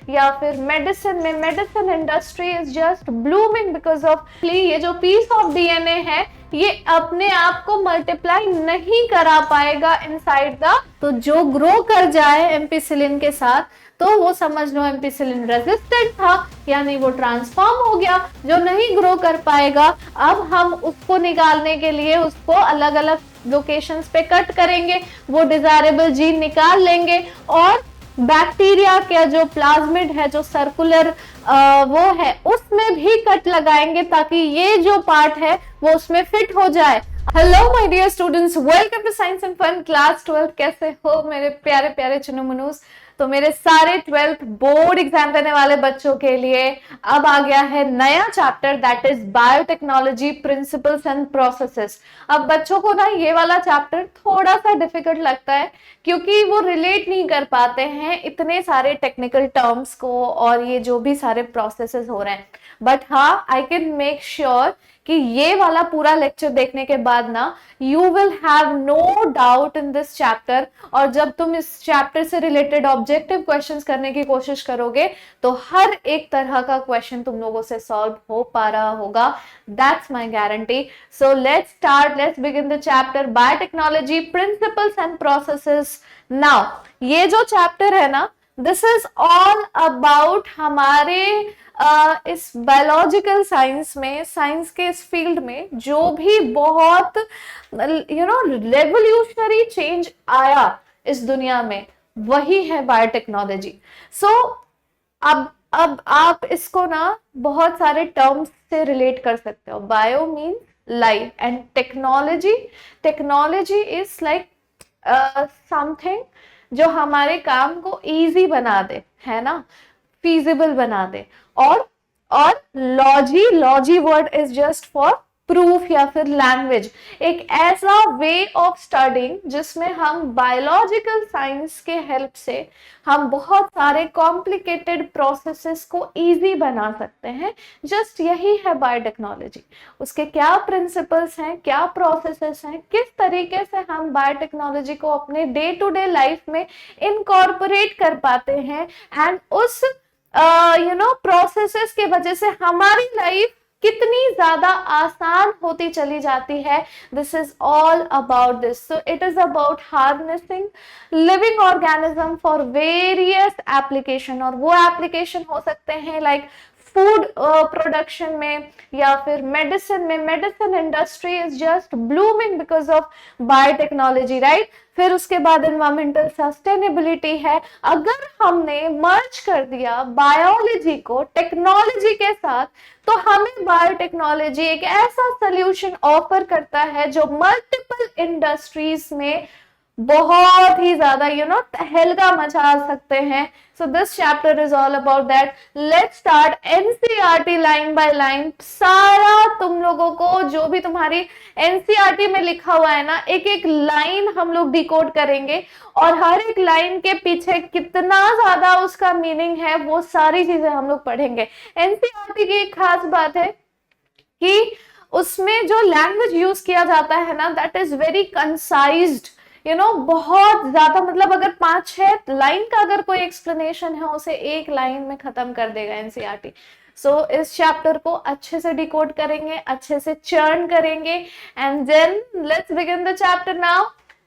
या फिर मेडिसिन में, medicine industry is just blooming because of ये जो पीस ऑफ डीएनए है ये अपने आप को मल्टीप्लाई नहीं करा पाएगा इनसाइड द, तो जो ग्रो कर जाए एम्पिसिलिन के साथ तो वो समझ लो एम्पिसिलिन रेजिस्टेंट था, यानी वो ट्रांसफॉर्म हो गया। जो नहीं ग्रो कर पाएगा, अब हम उसको निकालने के लिए उसको अलग अलग लोकेशंस पे कट करेंगे, वो डिजायरेबल जीन निकाल लेंगे और बैक्टीरिया का जो प्लाज्मिड है, जो सर्कुलर वो है, उसमें भी कट लगाएंगे ताकि ये जो पार्ट है वो उसमें फिट हो जाए। Hello my dear students, welcome to science and fun class 12। कैसे हो मेरे प्यारे प्यारे चुनु मुनूस। तो मेरे सारे 12th बोर्ड एग्जाम देने वाले बच्चों के लिए अब आ गया है नया chapter, that is biotechnology principles and processes. अब बच्चों को ना ये वाला चैप्टर थोड़ा सा डिफिकल्ट लगता है क्योंकि वो रिलेट नहीं कर पाते हैं इतने सारे टेक्निकल टर्म्स को और ये जो भी सारे प्रोसेसेस हो रहे हैं। बट हाँ, आई कैन मेक श्योर कि ये वाला पूरा लेक्चर देखने के बाद ना you will have no doubt in this chapter, और जब तुम इस चैप्टर से रिलेटेड ऑब्जेक्टिव क्वेश्चंस करने की कोशिश करोगे तो हर एक तरह का क्वेश्चन तुम लोगों से सॉल्व हो पा रहा होगा, that's my guarantee. So let's start, let's begin the chapter biotechnology principles and processes. Now ये जो चैप्टर है ना, दिस इज ऑल अबाउट हमारे इस बायोलॉजिकल साइंस में, साइंस के इस फील्ड में जो भी बहुत रेवोल्यूशनरी चेंज आया इस दुनिया में, वही है बायोटेक्नोलॉजी। सो अब आप इसको ना बहुत सारे टर्म्स से रिलेट कर सकते हो। Bio means life and technology is like something जो हमारे काम को इजी बना दे, है ना, फीजिबल बना दे। और logy word is just for proof या फिर लैंग्वेज, एक ऐसा वे ऑफ स्टडिंग जिसमें हम बायोलॉजिकल साइंस के हेल्प से हम बहुत सारे कॉम्प्लिकेटेड प्रोसेसेस को इजी बना सकते हैं। जस्ट यही है बायोटेक्नोलॉजी। उसके क्या प्रिंसिपल्स हैं, क्या प्रोसेसेस हैं, किस तरीके से हम बायोटेक्नोलॉजी को अपने डे टू डे लाइफ में इनकॉर्पोरेट कर पाते हैं, एंड उस प्रोसेसेस के वजह से हमारी लाइफ कितनी ज्यादा आसान होती चली जाती है। This is all about this. So it is about harnessing living organism for various application, और वो एप्लीकेशन हो सकते हैं लाइक फूड प्रोडक्शन में या फिर मेडिसिन में। Medicine industry is just blooming because of biotechnology, right. फिर उसके बाद एनवायरमेंटल सस्टेनेबिलिटी है। अगर हमने मर्ज कर दिया बायोलॉजी को टेक्नोलॉजी के साथ तो हमें बायोटेक्नोलॉजी एक ऐसा सोल्यूशन ऑफर करता है जो मल्टीपल इंडस्ट्रीज में बहुत ही ज्यादा तहलका मचा सकते हैं। So this chapter is all about that. Let's start NCERT line by line. सारा तुम लोगों को जो भी तुम्हारी एनसीईआरटी में लिखा हुआ है ना, एक एक लाइन हम लोग डिकोड करेंगे और हर एक लाइन के पीछे कितना ज्यादा उसका मीनिंग है वो सारी चीजें हम लोग पढ़ेंगे। एनसीईआरटी की एक खास बात है कि उसमें जो लैंग्वेज यूज किया जाता है ना, दैट इज वेरी कंसाइज्ड, बहुत ज्यादा, मतलब अगर 5-6 लाइन का अगर कोई एक्सप्लेनेशन है उसे एक लाइन में खत्म कर देगा एनसीईआरटी। सो इस चैप्टर को अच्छे से डिकोड करेंगे, अच्छे से चर्न करेंगे, and then let's begin the chapter now.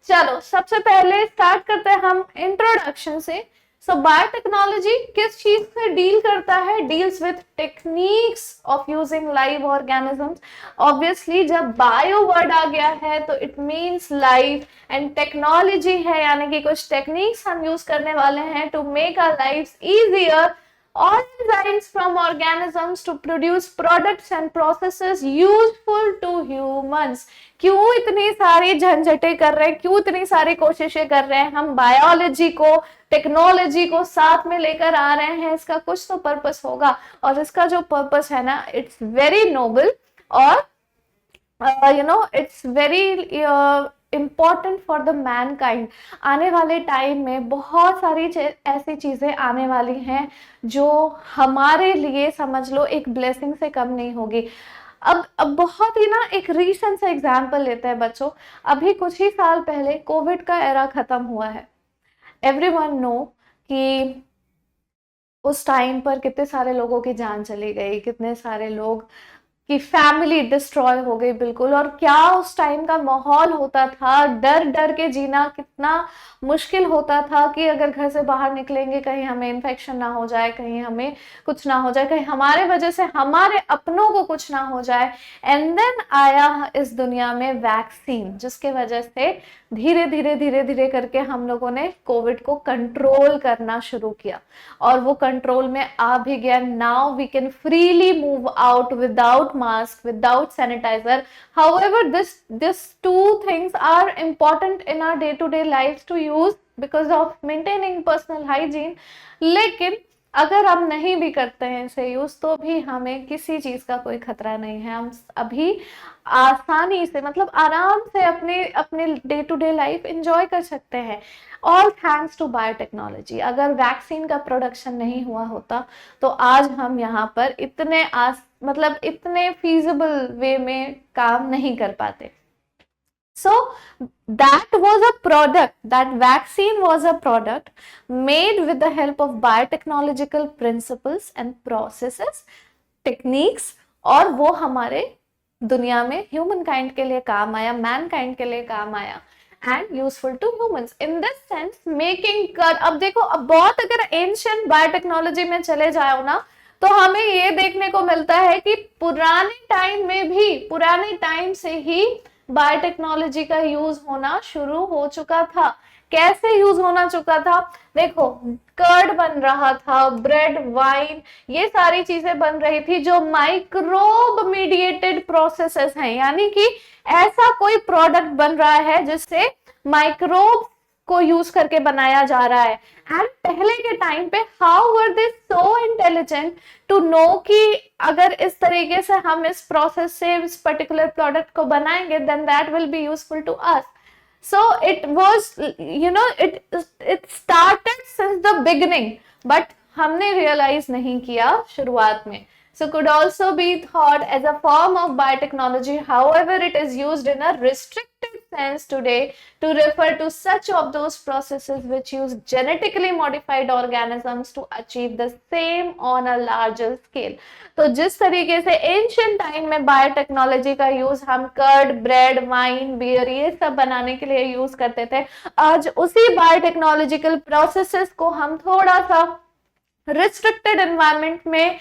चलो सबसे पहले स्टार्ट करते हैं हम इंट्रोडक्शन से। सो बायोटेक्नोलॉजी किस चीज से डील करता है? Deals with techniques of using live organisms. Obviously जब बायो वर्ड आ गया है तो it means life, and technology है यानी कि कुछ टेक्निक्स हम यूज करने वाले हैं to make our lives easier. All enzymes from organisms to produce products and processes useful to humans। क्यों इतनी सारी झंझटें कर रहे हैं, क्यों इतनी सारी कोशिशें कर रहे हैं? हम बायोलॉजी को, टेक्नोलॉजी को साथ में लेकर आ रहे हैं, इसका कुछ तो पर्पस होगा, और इसका जो पर्पस है ना, इट्स वेरी नोबल और it's very important for the Mankind. आने वाले टाइम में बहुत सारी ऐसी चीजें आने वाली हैं जो हमारे लिए समझ लो एक ब्लेसिंग से कम नहीं होगी। अब बहुत ही ना एक रीसेंट सा एग्जाम्पल लेते हैं बच्चों। अभी कुछ ही साल पहले कोविड का एरा खत्म हुआ है। एवरीवन नो कि उस टाइम पर कितने सारे लोगों की जान चली गई, कितने सारे लोग कि फैमिली डिस्ट्रॉय हो गई बिल्कुल। और क्या उस टाइम का माहौल होता था, डर डर के जीना कितना मुश्किल होता था कि अगर घर से बाहर निकलेंगे कहीं हमें इन्फेक्शन ना हो जाए, कहीं हमें कुछ ना हो जाए, कहीं हमारे वजह से हमारे अपनों को कुछ ना हो जाए। एंड देन आया इस दुनिया में वैक्सीन, जिसके वजह से धीरे धीरे धीरे धीरे करके हम लोगों ने कोविड को कंट्रोल करना शुरू किया, और वो कंट्रोल में आ भी गया। Now we can freely move out without mask, without sanitiser. However, this two things are important in our day to day lives to use because of maintaining personal hygiene. लेकिन अगर हम नहीं भी करते हैं इसे यूज, तो भी हमें किसी चीज का कोई खतरा नहीं है। हम अभी आसानी से, मतलब आराम से अपने अपने day to day life enjoy कर सकते हैं, ऑल थैंक्स टू बायोटेक्नोलॉजी। अगर वैक्सीन का प्रोडक्शन नहीं हुआ होता तो आज हम यहाँ पर इतने मतलब इतने फीजिबल वे में काम नहीं कर पाते। So that was a product, that vaccine was a product made with the help of biotechnological principles and processes, techniques, और वो हमारे दुनिया में ह्यूमन काइंड के लिए काम आया, मैन काइंड के लिए काम आया, and useful to humans in this sense making कर। अब देखो, अब बहुत अगर एंशिएंट बायोटेक्नोलॉजी में चले जाओ ना, तो हमें ये देखने को मिलता है कि पुराने टाइम में भी, पुराने टाइम से ही बायोटेक्नोलॉजी का यूज होना शुरू हो चुका था। कैसे यूज होना चुका था? देखो, कर्ड बन रहा था, ब्रेड, वाइन, ये सारी चीजें बन रही थी जो माइक्रोब मीडिएटेड प्रोसेसेस हैं, यानी कि ऐसा कोई प्रोडक्ट बन रहा है जिससे माइक्रोब को यूज करके बनाया जा रहा है। एंड पहले के टाइम पे how were they so intelligent to know कि अगर इस तरीके से हम इस प्रोसेस से इस पर्टिकुलर प्रोडक्ट को बनाएंगे, then that will be useful to us. So it was, you know, it started since the beginning, but हमने realize नहीं किया शुरुआत में। So could also be thought as a form of biotechnology. However, it is used in a restricted sense today to refer to such of those processes which use genetically modified organisms to achieve the same on a larger scale. तो जिस तरीके से ancient time में biotechnology का use हम curd, bread, wine, beer, ये सब बनाने के लिए यूज करते थे, आज उसी बायोटेक्नोलॉजिकल प्रोसेसेस को हम थोड़ा सा रिस्ट्रिक्टेड एनवायरनमेंट में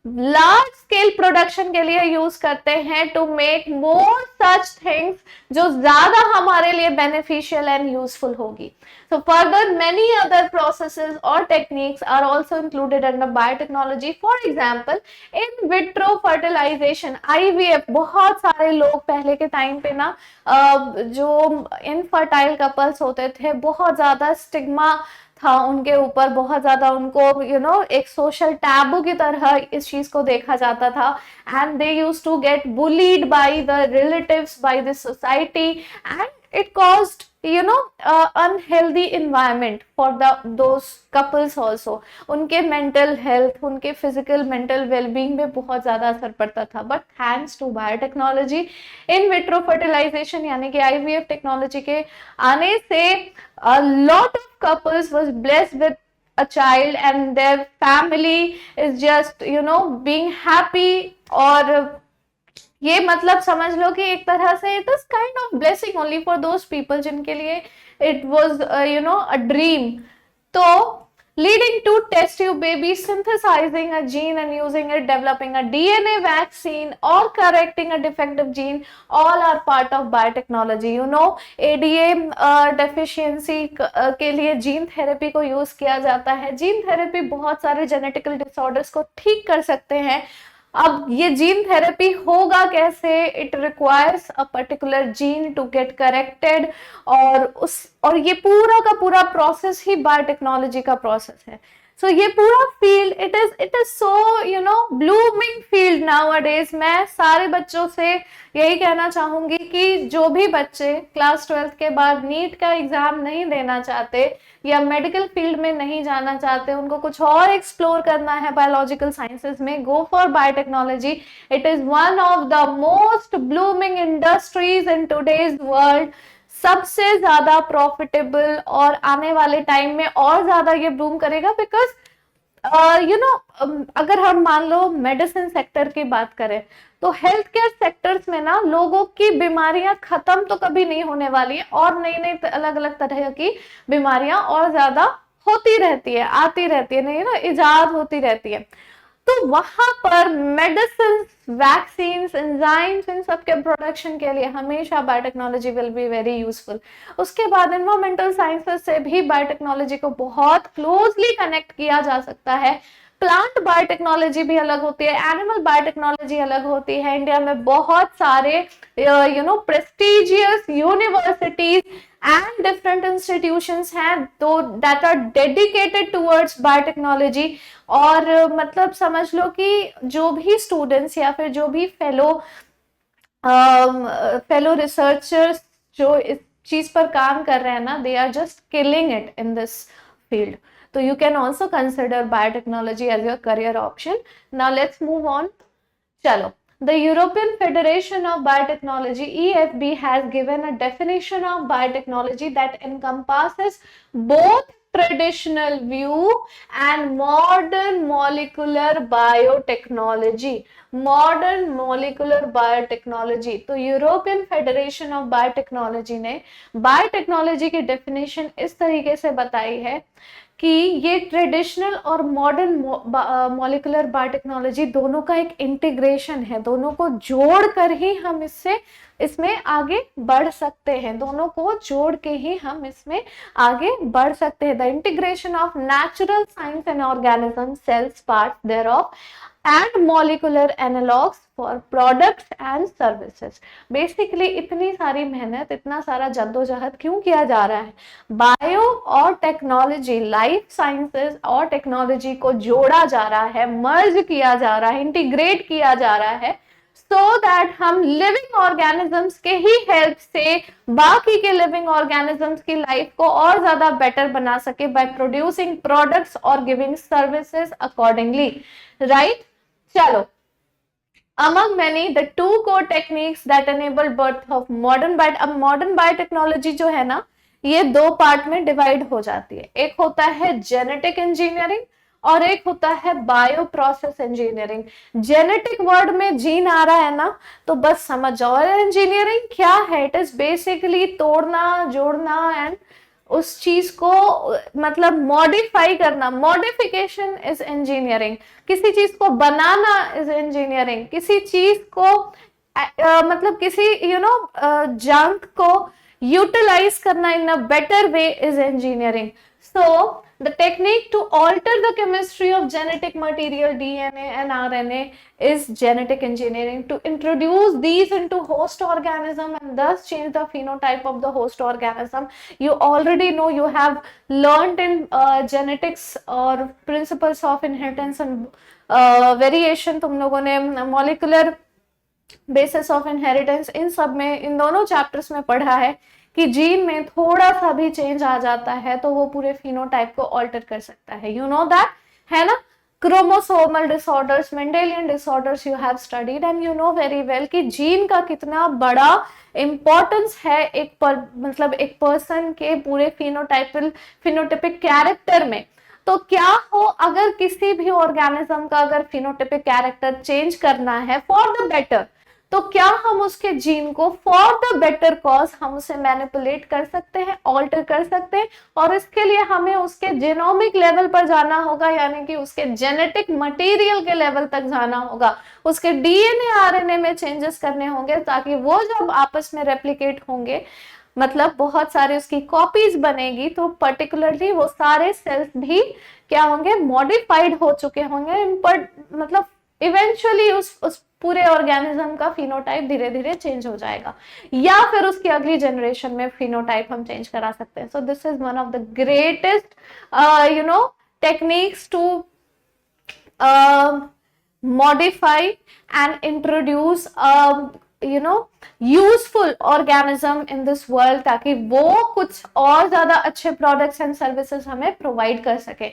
लार्ज स्केल प्रोडक्शन के लिए यूज करते हैं to make more such things जो ज्यादा हमारे लिए बेनिफिशियल एंड यूजफुल होगी। So further, many other processes or techniques are also included under biotechnology. For example, in vitro fertilization, IVF। बहुत सारे लोग पहले के टाइम पे ना जो इनफर्टाइल कपल्स होते थे, बहुत ज्यादा स्टिग्मा था उनके ऊपर, बहुत ज्यादा उनको एक सोशल टैबू की तरह इस चीज को देखा जाता था, and they used to get bullied by the relatives, by the society, and it caused unhealthy environment for those couples also। उनके mental health, उनके physical mental well-being में बहुत ज्यादा असर पड़ता था। But thanks to biotechnology, in vitro fertilization यानी कि IVF टेक्नोलॉजी के आने से a lot of couples was blessed with a child and their family is just being happy। और ये मतलब समझ लो कि एक तरह से it is kind of blessing only for those people जिनके लिए इट वाज अ ड्रीम। तो leading to test tube baby, synthesizing a gene and using it, developing a DNA vaccine or correcting a defective gene, all are part of biotechnology। ADA deficiency के लिए gene therapy को use किया जाता है। Gene therapy बहुत सारे genetical disorders को ठीक कर सकते हैं। अब ये जीन थेरेपी होगा कैसे? It requires a particular gene to get corrected, और ये पूरा का पूरा प्रोसेस ही बायोटेक्नोलॉजी का प्रोसेस है। सो ये पूरा field it is so blooming field nowadays. मैं सारे बच्चों से यही कहना चाहूंगी कि जो भी बच्चे क्लास 12 के बाद नीट का एग्जाम नहीं देना चाहते या मेडिकल फील्ड में नहीं जाना चाहते, उनको कुछ और एक्सप्लोर करना है बायोलॉजिकल साइंसेज में, go for biotechnology. It is one of the most blooming industries in today's world. सबसे ज्यादा प्रॉफिटेबल, और आने वाले टाइम में और ज्यादा ये बूम करेगा, बिकॉज अगर हम मान लो मेडिसिन सेक्टर की बात करें, तो हेल्थ केयर सेक्टर्स में ना लोगों की बीमारियां खत्म तो कभी नहीं होने वाली है, और नई नई अलग अलग तरह की बीमारियां और ज्यादा होती रहती है, आती रहती है, नहीं ना, इजाद होती रहती है। तो वहां पर मेडिसिन, वैक्सीन, एंजाइम्स, इन सब के प्रोडक्शन के लिए हमेशा biotechnology will be very useful. उसके बाद एनवायरमेंटल साइंसेस से भी बायोटेक्नोलॉजी को बहुत क्लोजली कनेक्ट किया जा सकता है। प्लांट बायोटेक्नोलॉजी भी अलग होती है, एनिमल बायोटेक्नोलॉजी अलग होती है। इंडिया में बहुत सारे prestigious universities and different institutions हैं तो that are dedicated towards biotechnology. और मतलब समझ लो कि जो भी स्टूडेंट्स या फिर जो भी फेलो रिसर्चर्स जो इस चीज पर काम कर रहे हैं ना, they are just killing it in this field. So you can also consider biotechnology as your career option. Now let's move on. Chalo. The European Federation of Biotechnology, EFB, has given a definition of biotechnology that encompasses both traditional view and modern molecular biotechnology. Modern molecular biotechnology. तो European federation of biotechnology ने biotechnology की definition इस तरीके से बताई है कि ये ट्रेडिशनल और मॉडर्न मॉलिक्यूलर बायोटेक्नोलॉजी दोनों का एक इंटीग्रेशन है, दोनों को जोड़कर ही हम इसमें आगे बढ़ सकते हैं, दोनों को जोड़ के ही हम इसमें आगे बढ़ सकते हैं। The integration of natural science and organism, cells, parts thereof and molecular analogs for products and services. Basically इतनी सारी मेहनत, इतना सारा जद्दोजहद क्यों किया जा रहा है? बायो और टेक्नोलॉजी, लाइफ साइंसेस और टेक्नोलॉजी को जोड़ा जा रहा है, मर्ज किया जा रहा है, इंटीग्रेट किया जा रहा है, सो दैट हम लिविंग ऑर्गेनिजम्स के ही हेल्प से बाकी के लिविंग ऑर्गेनिजम्स की लाइफ को और ज्यादा बेटर बना सके बाय प्रोड्यूसिंग प्रोडक्ट्स और गिविंग सर्विसेज अकॉर्डिंगली, राइट? चलो, among many the two core techniques that enable birth of modern biotechnology जो है ना, ये दो पार्ट में डिवाइड हो जाती है। एक होता है जेनेटिक इंजीनियरिंग और एक होता है bio process engineering. Genetic word में जीन आ रहा है ना, तो बस समझ जाओ इंजीनियरिंग क्या है। इट इज बेसिकली तोड़ना, जोड़ना एंड उस चीज को मतलब मॉडिफाई करना। Modification is engineering. किसी चीज को बनाना इज इंजीनियरिंग। किसी चीज को मतलब किसी जंक को यूटिलाइज करना in a better way is engineering. So the technique to alter the chemistry of genetic material DNA and RNA is genetic engineering, to introduce these into host organism and thus change the phenotype of the host organism. You already know, you have learned in genetics or principles of inheritance and variation. तुम लोगों ने molecular basis of inheritance इन सब में, इन दोनों chapters में पढ़ा है कि जीन में थोड़ा सा भी चेंज आ जाता है तो वो पूरे फिनोटाइप को ऑल्टर कर सकता है। यू नो दैट, है ना? Chromosomal disorders, Mendelian disorders you have studied and you know very well कि जीन का कितना बड़ा इंपॉर्टेंस है मतलब एक पर्सन के पूरे फिनोटाइपिक कैरेक्टर में। तो क्या हो, अगर किसी भी ऑर्गेनिज्म का अगर फिनोटाइपिक कैरेक्टर चेंज करना है फॉर द बेटर, तो क्या हम उसके जीन को फॉर द बेटर कॉज हम उसे मैनिपुलेट कर सकते हैं, ऑल्टर कर सकते हैं। और इसके लिए हमें उसके जेनोमिक लेवल पर जाना होगा, यानी कि उसके जेनेटिक मटेरियल के लेवल तक जाना होगा, उसके डीएनए आरएनए में चेंजेस करने होंगे ताकि वो जब आपस में रेप्लिकेट होंगे, मतलब बहुत सारे उसकी कॉपीज बनेगी, तो पर्टिकुलरली वो सारे सेल्स भी क्या होंगे, मॉडिफाइड हो चुके होंगे, मतलब इवेंचुअली उस पूरे ऑर्गेनिज्म का फिनोटाइप धीरे धीरे चेंज हो जाएगा, या फिर उसकी अगली जनरेशन में फिनोटाइप हम चेंज करा सकते हैं। So this is one of the greatest techniques to modify and introduce useful organism in this world, ताकि वो कुछ और ज्यादा अच्छे प्रोडक्ट्स एंड सर्विसेज हमें प्रोवाइड कर सके।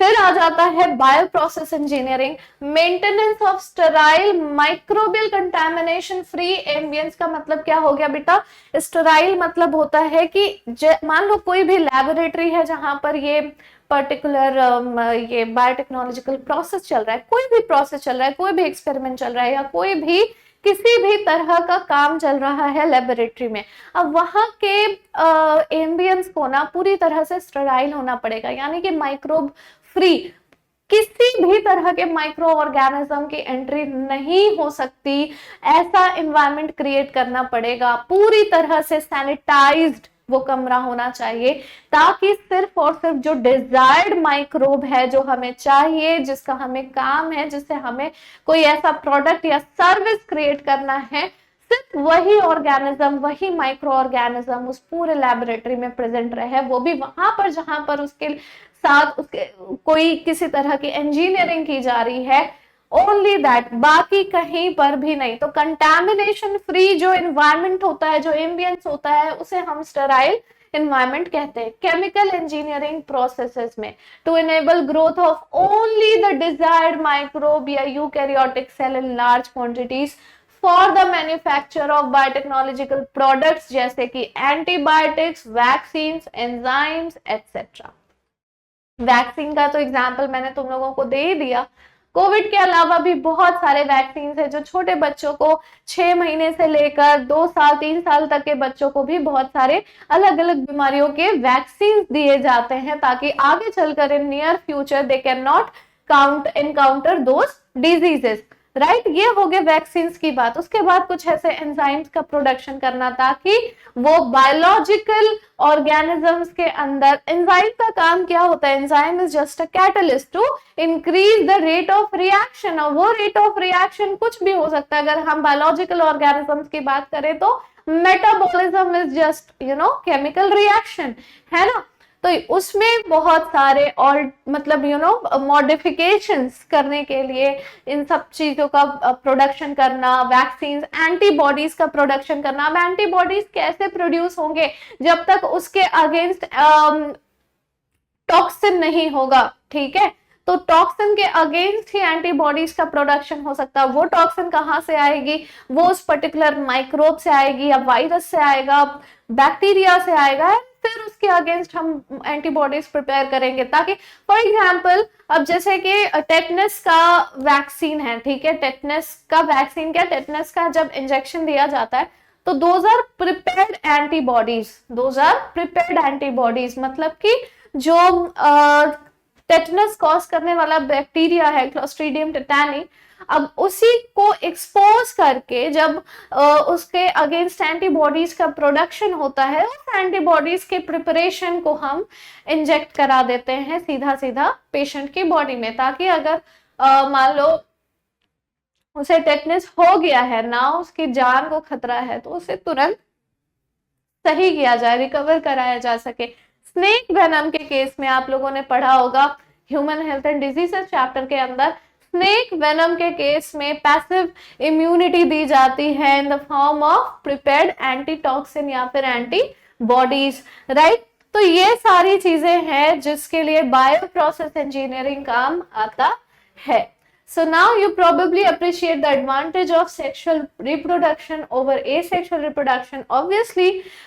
फिर आ जाता है bio process engineering, maintenance of sterile microbial contamination free ambience. का मतलब क्या हो गया बेटा? स्टेराइल मतलब होता है कि मान लो कोई भी लैबोरेटरी है जहां पर ये पर्टिकुलर ये बायोटेक्नोलॉजिकल प्रोसेस चल रहा है, कोई भी प्रोसेस चल रहा है, कोई भी एक्सपेरिमेंट चल रहा है, या कोई भी किसी भी तरह का काम चल रहा है लेबोरेटरी में, अब वहां के एम्बियंस को ना पूरी तरह से स्टेराइल होना पड़ेगा, यानी कि माइक्रोब फ्री, किसी भी तरह के माइक्रो ऑर्गेनिज्म की एंट्री नहीं हो सकती, ऐसा एनवायरनमेंट क्रिएट करना पड़ेगा। पूरी तरह से सैनिटाइज्ड वो कमरा होना चाहिए, ताकि सिर्फ और सिर्फ जो डिजायर्ड माइक्रोब है, जो हमें चाहिए, जिसका हमें काम है, जिससे हमें कोई ऐसा प्रोडक्ट या सर्विस क्रिएट करना है, सिर्फ वही ऑर्गेनिज्म, वही माइक्रो ऑर्गेनिज्म उस पूरे लैबोरेटरी में प्रेजेंट रहे, वो भी वहां पर जहां पर उसके साथ उसके कोई किसी तरह की इंजीनियरिंग की जा रही है, ओनली दैट, बाकी कहीं पर भी नहीं। तो कंटामिनेशन फ्री जो एनवायरनमेंट होता है, जो एम्बियंस होता है, उसे हम स्टेराइल एनवायरनमेंट कहते हैं। केमिकल इंजीनियरिंग प्रोसेसेस में to enable growth of only the desired microbe या eukaryotic cell in large quantities for the manufacture of biotechnological products, जैसे कि antibiotics, vaccines, enzymes etcetera. Vaccine का तो एग्जाम्पल मैंने तुम लोगों को दे ही दिया। कोविड के अलावा भी बहुत सारे वैक्सीन है, जो छोटे बच्चों को 6 महीने से लेकर 2 साल 3 साल तक के बच्चों को भी बहुत सारे अलग अलग बीमारियों के वैक्सीन दिए जाते हैं, ताकि आगे चलकर in near future they can not encounter those diseases, right. ये हो गए वैक्सीन की बात। उसके बाद कुछ ऐसे एंजाइम्स का प्रोडक्शन करना, ताकि वो बायोलॉजिकल ऑर्गेनिजम्स के अंदर, एंजाइम का काम क्या होता है, enzyme is just a catalyst to increase the rate of reaction, और वो रेट ऑफ रिएक्शन कुछ भी हो सकता है। अगर हम बायोलॉजिकल ऑर्गेनिजम्स की बात करें तो metabolism is just chemical reaction, है ना। तो उसमें बहुत सारे और मतलब मॉडिफिकेशंस करने के लिए इन सब चीजों का प्रोडक्शन करना, वैक्सीन, एंटीबॉडीज का प्रोडक्शन करना। अब एंटीबॉडीज कैसे प्रोड्यूस होंगे, जब तक उसके अगेंस्ट टॉक्सिन नहीं होगा, ठीक है। तो टॉक्सिन के अगेंस्ट ही एंटीबॉडीज का प्रोडक्शन हो सकता है। वो टॉक्सिन कहां से आएगी, वो उस पर्टिकुलर माइक्रोब से आएगी, या वायरस से आएगा, बैक्टीरिया से आएगा, फिर उसके अगेंस्ट हम एंटीबॉडीज प्रिपेयर करेंगे। ताकि फॉर एग्जांपल अब जैसे कि टेटनस का वैक्सीन है, ठीक है, टेटनस का वैक्सीन क्या, टेटनस का जब इंजेक्शन दिया जाता है तो those are prepared antibodies, those are prepared antibodies, मतलब कि जो टेटनस कॉज करने वाला बैक्टीरिया है क्लोस्ट्रीडियम टेटानी, अब उसी को एक्सपोज करके जब उसके अगेंस्ट एंटीबॉडीज का प्रोडक्शन होता है, उस एंटीबॉडीज के प्रिपरेशन को हम इंजेक्ट करा देते हैं सीधा सीधा पेशेंट की बॉडी में, ताकि अगर मान लो उसे टेटनस हो गया है ना, उसकी जान को खतरा है, तो उसे तुरंत सही किया जाए, रिकवर कराया जा सके। स्नेक वेनम के केस में आप लोगों ने पढ़ा होगा human health and diseases chapter के अंदर, स्नेक वेनम के केस में पैसिव इम्यूनिटी दी जाती है in the form of prepared antitoxin या फिर एंटीबॉडीज, राइट। तो ये सारी चीजें हैं जिसके लिए बायो प्रोसेस इंजीनियरिंग काम आता है। So now you probably appreciate the advantage of sexual reproduction over asexual reproduction. Obviously,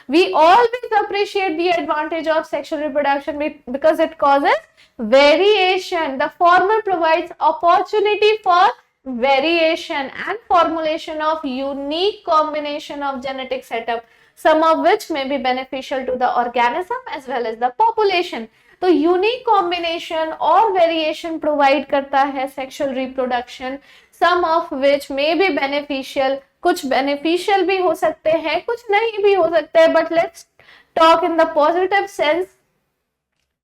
we always appreciate the advantage of sexual reproduction because it causes variation. The former provides opportunity for variation and formulation of unique combination of genetic setup, some of which may be beneficial to the organism as well as the population. तो unique combination और variation provide करता है sexual reproduction, some of which may be beneficial, कुछ beneficial भी हो सकते हैं, कुछ नहीं भी हो सकते हैं, but let's talk in the positive sense.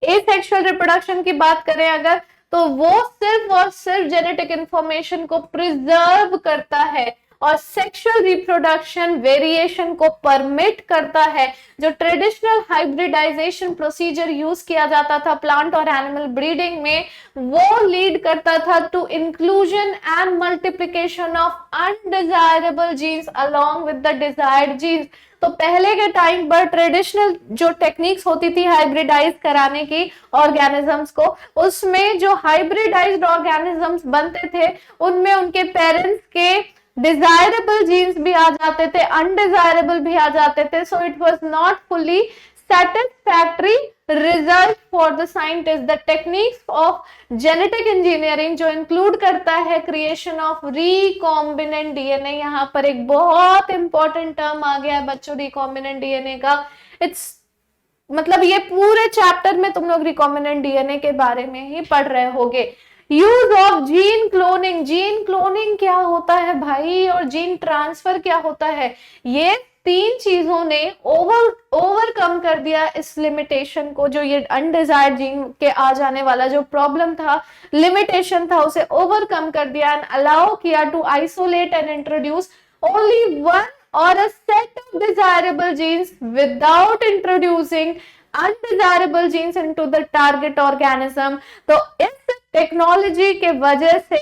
Asexual reproduction की बात करें अगर, तो वो सिर्फ और सिर्फ जेनेटिक इंफॉर्मेशन को प्रिजर्व करता है और सेक्सुअल रिप्रोडक्शन वेरिएशन को परमिट करता है। जो ट्रेडिशनल हाइब्रिडाइजेशन प्रोसीजर यूज किया जाता था प्लांट और एनिमल ब्रीडिंग में, वो लीड करता था to inclusion and multiplication of undesirable genes along with the desired genes. तो पहले के टाइम पर ट्रेडिशनल जो टेक्निक्स होती थी हाइब्रिडाइज कराने की ऑर्गेनिजम्स को, उसमें जो हाइब्रिडाइज्ड ऑर्गेनिजम्स बनते थे उनमें उनके पेरेंट्स के डिजायरेबल जीन्स भी आ जाते थे, अनडिजायरेबल भी आ जाते थे। So it was not fully satisfactory result for the scientist. The techniques of genetic engineering जो इंक्लूड करता है क्रिएशन ऑफ रिकॉम्बिनेंट डीएनए। यहाँ पर एक बहुत इंपॉर्टेंट टर्म आ गया है बच्चों रिकॉम्बिनेंट डीएनए का। इट्स मतलब ये पूरे चैप्टर में तुम लोग रिकॉम्बिनेंट डीएनए के बारे में ही पढ़ रहे होगे। Use of gene cloning. Gene cloning क्या होता है भाई, और जीन ट्रांसफर क्या होता है, ये तीन चीजों ने ओवरकम कर दिया इस लिमिटेशन को। जो ये अनडिजायर्ड जीन के आ जाने वाला जो प्रॉब्लम था, लिमिटेशन था, उसे ओवरकम कर दिया एंड अलाउ किया to isolate and introduce only one or a set of desirable genes without introducing undesirable genes into the target organism। तो इस टेक्नोलॉजी के वजह से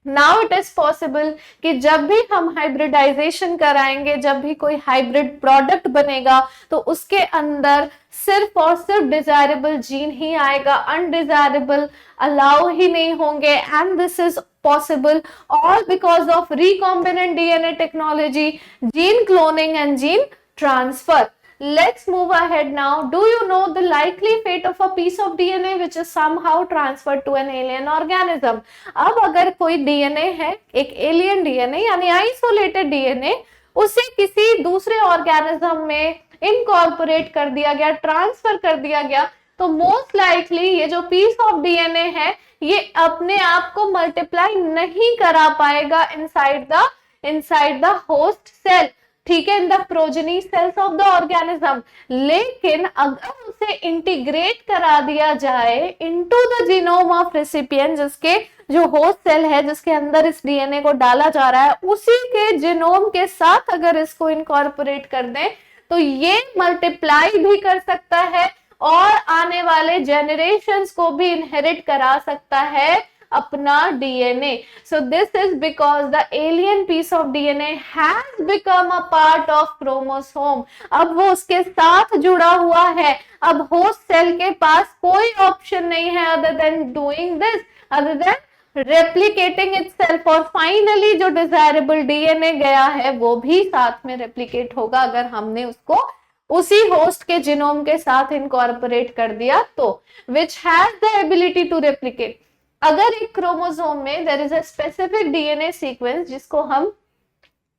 नाउ इट इज पॉसिबल कि जब भी हम हाइब्रिडाइजेशन कराएंगे, जब भी कोई हाइब्रिड प्रोडक्ट बनेगा, तो उसके अंदर सिर्फ और सिर्फ डिजायरेबल जीन ही आएगा, अनडिजायरेबल अलाउ ही नहीं होंगे। And this is possible all because of recombinant DNA technology, gene cloning and gene transfer। Let's move ahead now. Do you know the likely fate of a piece of DNA which is somehow transferred to an alien organism? अब अगर कोई DNA है, एक alien DNA यानी isolated DNA, उसे किसी दूसरे organism में इनकॉर्पोरेट कर दिया गया, ट्रांसफर कर दिया गया, तो मोस्ट लाइकली ये जो पीस ऑफ डीएनए है ये अपने आप को मल्टीप्लाई नहीं करा पाएगा इनसाइड द होस्ट सेल, ठीक है, in the progeny cells of the organism. लेकिन अगर उसे इंटीग्रेट करा दिया जाए into the genome of recipient, जिसके जो होस्ट सेल है जिसके अंदर इस डीएनए को डाला जा रहा है, उसी के जीनोम के साथ अगर इसको इनकॉर्पोरेट कर दें तो ये मल्टीप्लाई भी कर सकता है और आने वाले जेनरेशंस को भी इनहेरिट करा सकता है अपना DNA. So this is because the alien piece of DNA has become a part of chromosome. अब वो उसके साथ जुड़ा हुआ है। अब होस्ट सेल के पास कोई ऑप्शन नहीं है other than doing this, other than replicating itself. और फाइनली जो डिजायरेबल डीएनए गया है वो भी साथ में रेप्लिकेट होगा अगर हमने उसको उसी होस्ट के जीनोम के साथ इनकॉर्पोरेट कर दिया तो, which has the ability to replicate. अगर एक क्रोमोसोम में there is a specific DNA sequence जिसको हम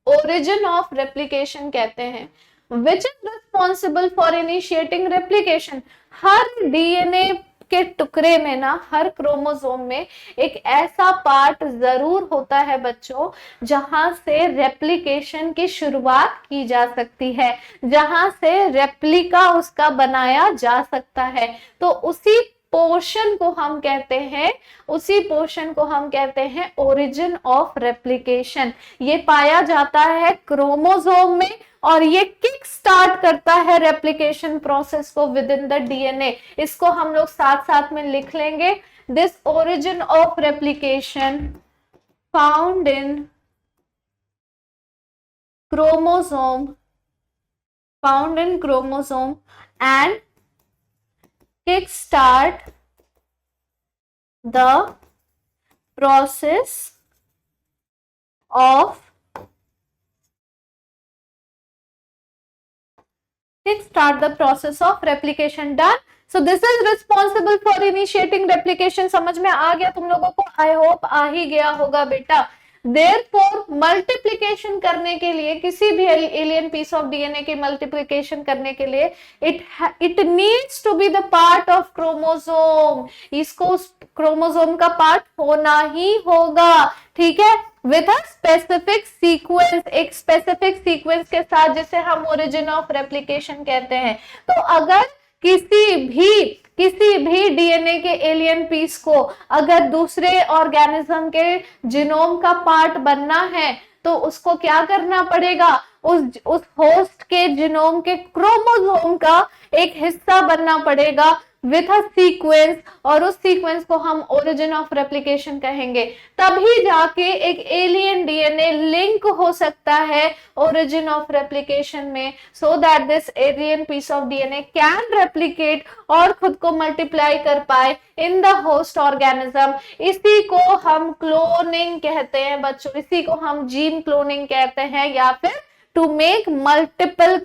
ओरिजिन ऑफ रेप्लिकेशन कहते हैं, which is responsible for initiating replication. हर डीएनए के टुकड़े में ना, हर क्रोमोसोम में एक ऐसा पार्ट जरूर होता है बच्चों जहां से रेप्लिकेशन की शुरुआत की जा सकती है, जहां से रेप्लिका उसका बनाया जा सकता है। तो उसी पोर्शन को हम कहते हैं ओरिजिन ऑफ रेप्लिकेशन। ये पाया जाता है क्रोमोसोम में और ये किक स्टार्ट करता है रेप्लिकेशन प्रोसेस को विद इन द डीएनए। इसको हम लोग साथ साथ में लिख लेंगे। This origin of replication found in chromosome and kick start the process of replication done। So this is responsible for initiating replication। समझ में आ गया तुम लोगों को? आई होप आ ही गया होगा बेटा। Therefore, मल्टीप्लीकेशन करने के लिए, किसी भी एलियन पीस ऑफ डीएनए की मल्टीप्लीकेशन करने के लिए it needs to be the part of chromosome. इसको उस क्रोमोसोम का पार्ट होना ही होगा, ठीक है, विथ अ स्पेसिफिक सीक्वेंस, एक स्पेसिफिक सीक्वेंस के साथ, जिसे हम ओरिजिन ऑफ रेप्लिकेशन कहते हैं। तो अगर किसी भी डीएनए के एलियन पीस को अगर दूसरे ऑर्गेनिज्म के जीनोम का पार्ट बनना है तो उसको क्या करना पड़ेगा? उस होस्ट के जीनोम के क्रोमोसोम का एक हिस्सा बनना पड़ेगा विथ अ सीक्वेंस, और उस सीक्वेंस को हम ओरिजिन ऑफ रेप्लिकेशन कहेंगे। तभी जाके एक एलियन डीएनए लिंक हो सकता है ओरिजिन ऑफ रेप्लिकेशन में, so that this alien piece of DNA can replicate और खुद को मल्टीप्लाई कर पाए इन द होस्ट ऑर्गेनिज्म। इसी को हम क्लोनिंग कहते हैं बच्चों, इसी को हम जीन क्लोनिंग कहते हैं या फिर to make multiple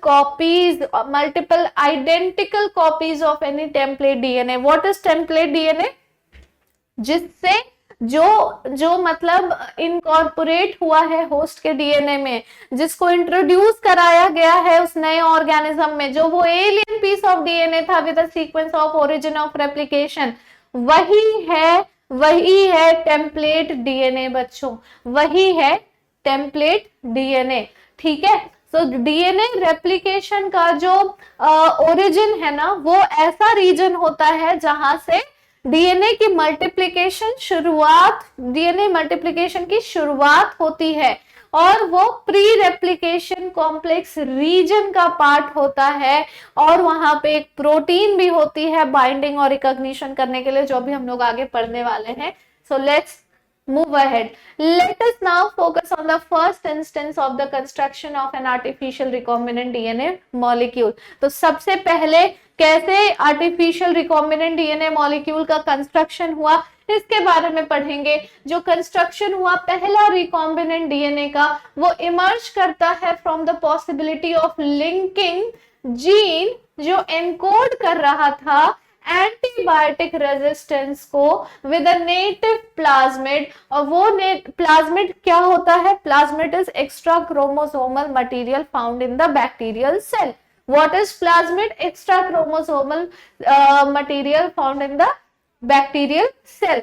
identical copies of any template DNA. What is template DNA? जिससे जो मतलब इनकॉर्पोरेट हुआ है होस्ट के डीएनए में, जिसको इंट्रोड्यूस कराया गया है उस नए ऑर्गेनिज्म में, जो वो एलियन पीस ऑफ डीएनए था with the sequence of origin of replication, वही है टेम्पलेट डीएनए बच्चों, वही है टेम्पलेट डीएनए। ठीक है, तो डीएनए रेप्लिकेशन का जो ओरिजिन है ना, वो ऐसा रीजन होता है जहां से डीएनए की मल्टीप्लिकेशन की शुरुआत होती है, और वो प्री रेप्लिकेशन कॉम्प्लेक्स रीजन का पार्ट होता है, और वहां पे एक प्रोटीन भी होती है बाइंडिंग और रिकॉग्निशन करने के लिए, जो भी हम लोग आगे पढ़ने वाले हैं। So let's move ahead. Let us now focus on the first instance of the construction of an artificial recombinant DNA molecule. तो सबसे पहले कैसे आर्टिफिशियल रिकॉम्बिनेंट डीएनए मॉलिक्यूल का कंस्ट्रक्शन हुआ, इसके बारे में पढ़ेंगे। जो कंस्ट्रक्शन हुआ पहला रिकॉम्बिनेंट डीएनए का, वो इमर्ज करता है from the possibility of linking gene जो एनकोड कर रहा था एंटीबायोटिक रेजिस्टेंस को विद अ नेटिव प्लाज्मिड। और वो प्लाज्मिड क्या होता है? Plasmid is extra chromosomal material found in the bacterial cell. What is plasmid? Extra chromosomal material found in the bacterial cell.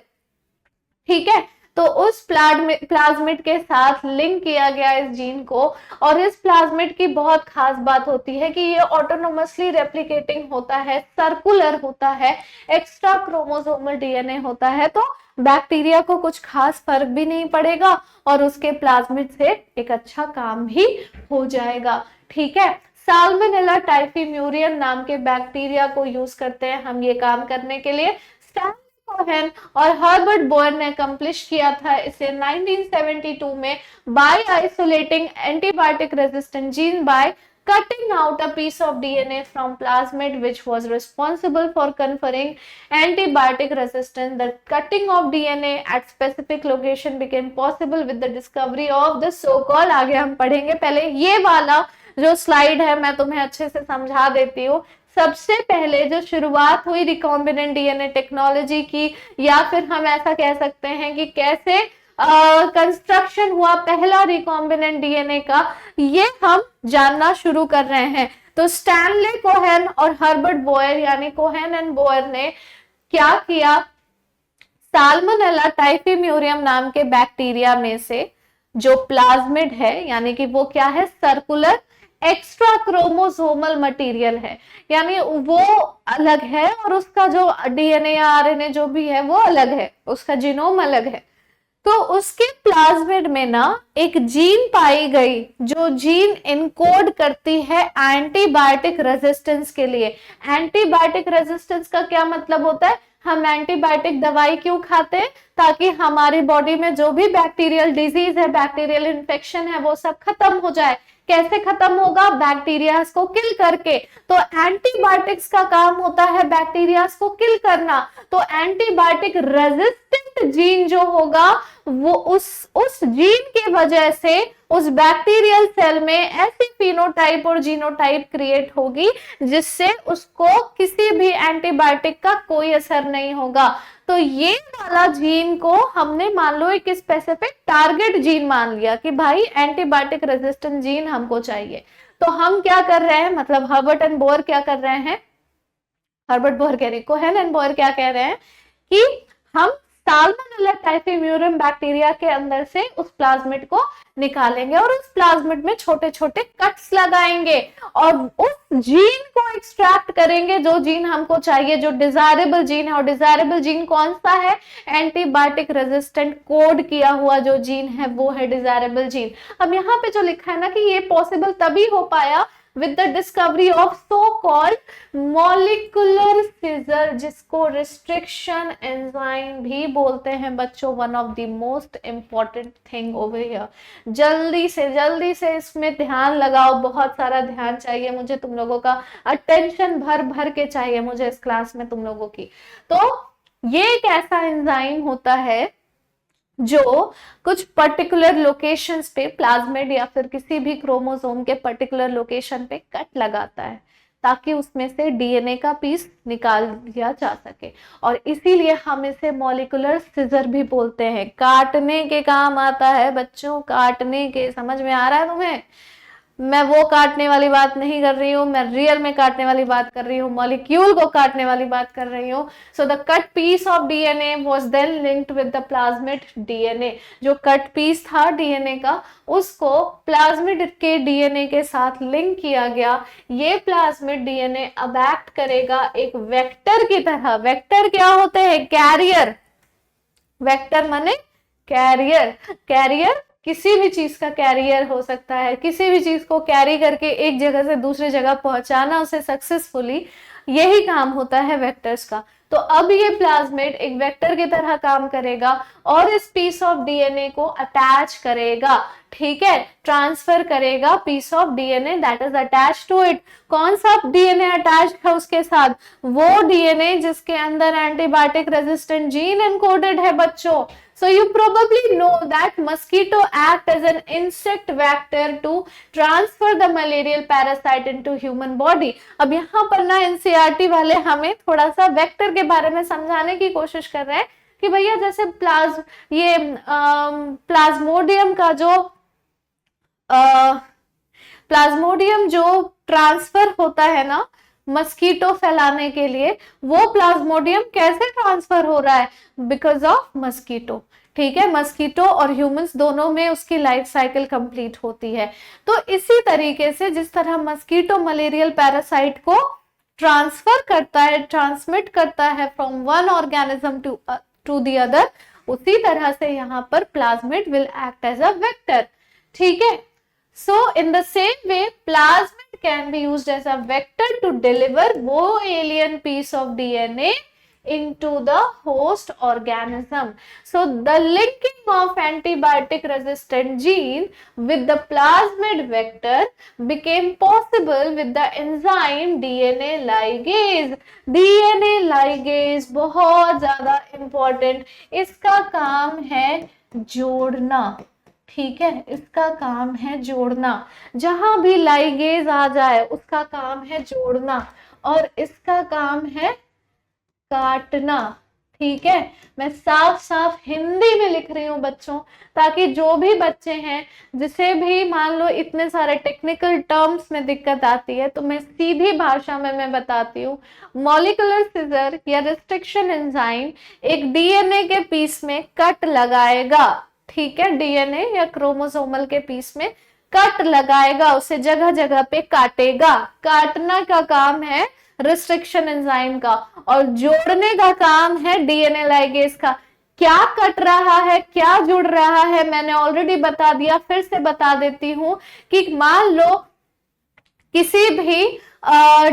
ठीक है, तो उस प्लाज्मिड के साथ लिंक किया गया इस जीन को, और इस प्लाज्मिड की बहुत खास बात होती है कि ये ऑटोनोमसली रेप्लिकेटिंग होता है, सर्कुलर होता है, एक्स्ट्रा क्रोमोसोमल डीएनए होता है, तो बैक्टीरिया को कुछ खास फर्क भी नहीं पड़ेगा और उसके प्लाज्मिड से एक अच्छा काम भी हो जाएगा। ठीक है, साल्मोनेला टाइफीम्यूरियम नाम के बैक्टीरिया को यूज करते हैं हम ये काम करने के लिए। कोहेन और हर्बर्ट बोयर ने अकम्प्लिश किया था इसे 1972 में by isolating antibiotic resistant gene by cutting out a piece of DNA from plasmid which was responsible for conferring antibiotic resistance. The cutting of DNA at specific location became possible with the discovery of the so-called, आगे हम पढ़ेंगे, पहले ये वाला जो slide है मैं तुम्हें अच्छे से समझा देती हूँ। सबसे पहले जो शुरुआत हुई रिकॉम्बिनेंट डीएनए टेक्नोलॉजी की, या फिर हम ऐसा कह सकते हैं कि कैसे कंस्ट्रक्शन हुआ पहला रिकॉम्बिनेंट डीएनए का, ये हम जानना शुरू कर रहे हैं। तो स्टैनले कोहेन और हर्बर्ट बोयर यानी कोहेन एंड बोयर ने क्या किया, साल्मोनेला टाइफीम्यूरियम नाम के बैक्टीरिया में से जो प्लाज्मिड है, यानी कि वो क्या है, सर्कुलर एक्स्ट्रा क्रोमोसोमल मटेरियल है, यानी वो अलग है और उसका जो डीएनए या आरएनए जो भी है वो अलग है, उसका जीनोम अलग है। तो उसके प्लाज्मिड में ना एक जीन पाई गई जो जीन इनकोड करती है एंटीबायोटिक रेजिस्टेंस के लिए। एंटीबायोटिक रेजिस्टेंस का क्या मतलब होता है? हम एंटीबायोटिक दवाई क्यों खाते हैं? ताकि हमारी बॉडी में जो भी बैक्टीरियल डिजीज है, बैक्टीरियल इन्फेक्शन है, वो सब खत्म हो जाए। कैसे खत्म होगा? बैक्टीरियाज को किल करके। तो एंटीबायोटिक्स का काम होता है बैक्टीरियाज को किल करना। तो एंटीबायोटिक रेजिस्टेंट जीन जो होगा वो उस जीन की वजह से उस बैक्टीरियल सेल में ऐसी फिनोटाइप और जीनोटाइप क्रिएट होगी जिससे उसको किसी भी एंटीबायोटिक का कोई असर नहीं होगा। तो ये वाला जीन को हमने मान लो एक स्पेसिफिक टारगेट जीन मान लिया कि भाई एंटीबायोटिक रेजिस्टेंट जीन हमको चाहिए। तो हम क्या कर रहे हैं, मतलब हर्बर्ट एंड बोयर क्या कर रहे हैं, हर्बर्ट बोयर कह रहे, कोहेन एंड बोयर क्या कह रहे हैं कि हम साल्मोनेला टाइफीम्यूरियम बैक्टीरिया के अंदर से उस प्लाज्मिड को निकालेंगे और उस प्लाज्मिड में छोटे छोटे कट्स लगाएंगे और उस जीन को एक्सट्रैक्ट करेंगे जो जीन हमको चाहिए, जो डिजायरेबल जीन है। और डिजायरेबल जीन कौन सा है? एंटीबायोटिक रेजिस्टेंट कोड किया हुआ जो जीन है वो है डिजायरेबल जीन। अब यहाँ पे जो लिखा है ना कि ये पॉसिबल तभी हो पाया with the discovery of so-called molecular scissor, जिसको restriction enzyme भी बोलते हैं बच्चों। one of the most important thing over here। जल्दी से इसमें ध्यान लगाओ, बहुत सारा ध्यान चाहिए मुझे तुम लोगों का, अटेंशन भर भर के चाहिए मुझे इस क्लास में तुम लोगों की। तो ये एक ऐसा एंजाइम होता है जो कुछ पर्टिकुलर लोकेशंस पे प्लाज्मिड या फिर किसी भी क्रोमोसोम के पर्टिकुलर लोकेशन पे कट लगाता है ताकि उसमें से डीएनए का पीस निकाल दिया जा सके। और इसीलिए हम इसे मॉलिक्यूलर सिजर भी बोलते हैं। काटने के काम आता है बच्चों, काटने के, समझ में आ रहा है तुम्हें? मैं वो काटने वाली बात नहीं कर रही हूँ, मैं रियल में काटने वाली बात कर रही हूँ, मॉलिक्यूल को काटने वाली बात कर रही हूँ। So the cut piece of DNA was then linked with the plasmid DNA. जो कट पीस था डीएनए का, उसको प्लाज्मिड के डीएनए के साथ लिंक किया गया। ये प्लाज्मिड डीएनए अब एक्ट करेगा एक वेक्टर की तरह। वेक्टर क्या होते हैं? कैरियर। वेक्टर माने कैरियर। कैरियर किसी भी चीज का कैरियर हो सकता है, किसी भी चीज को कैरी करके एक जगह से दूसरी जगह पहुंचाना उसे सक्सेसफुली, यही काम होता है वेक्टर्स का। तो अब ये प्लाज्मिड एक वेक्टर की तरह काम करेगा और इस पीस ऑफ डीएनए को अटैच करेगा, ठीक है, ट्रांसफर करेगा piece of DNA that is attach to it. कौन सा डीएनए अटैच है उसके साथ? वो डीएनए जिसके अंदर एंटीबायोटिक रेजिस्टेंट जीन एनकोडेड है बच्चों। So you probably know that mosquito act as an insect vector to transfer the malarial parasite into human body। अब यहाँ पर ना एनसीईआरटी वाले हमें थोड़ा सा वेक्टर के बारे में समझाने की कोशिश कर रहे हैं कि भैया जैसे प्लाज्मोडियम का जो प्लाज्मोडियम जो ट्रांसफर होता है ना मस्कीटो फैलाने के लिए, वो प्लाज्मोडियम कैसे ट्रांसफर हो रहा है? बिकॉज ऑफ मस्कीटो, ठीक है। मस्कीटो और ह्यूमंस दोनों में उसकी लाइफ साइकिल कंप्लीट होती है। तो इसी तरीके से जिस तरह मस्कीटो मलेरियल पैरासाइट को ट्रांसफर करता है, ट्रांसमिट करता है from one organism to the other, उसी तरह से यहाँ पर plasmid will act as a vector, ठीक है। So in the same way, plasmid can be used as a vector to deliver वो alien piece of DNA into the host organism. So the linking of antibiotic resistant gene with the plasmid vector became possible with the enzyme DNA ligase. DNA ligase बहुत ज्यादा important, इसका काम है जोड़ना, ठीक है, इसका काम है जोड़ना। जहां भी लाइगेज आ जाए उसका काम है जोड़ना और इसका काम है काटना, ठीक है। मैं साफ साफ हिंदी में लिख रही हूँ बच्चों, ताकि जो भी बच्चे हैं जिसे भी मान लो इतने सारे टेक्निकल टर्म्स में दिक्कत आती है, तो मैं सीधी भाषा में मैं बताती हूँ। मॉलिक्यूलर सिजर या रिस्ट्रिक्शन एंजाइम एक डीएनए के पीस में कट लगाएगा, ठीक है, डीएनए या क्रोमोसोमल के पीस में कट लगाएगा, उसे जगह जगह पे काटेगा। काटना का काम है रिस्ट्रिक्शन एंजाइम का और जोड़ने का काम है डीएनए लाइगेज का। क्या कट रहा है, क्या जुड़ रहा है, मैंने ऑलरेडी बता दिया, फिर से बता देती हूं कि मान लो किसी भी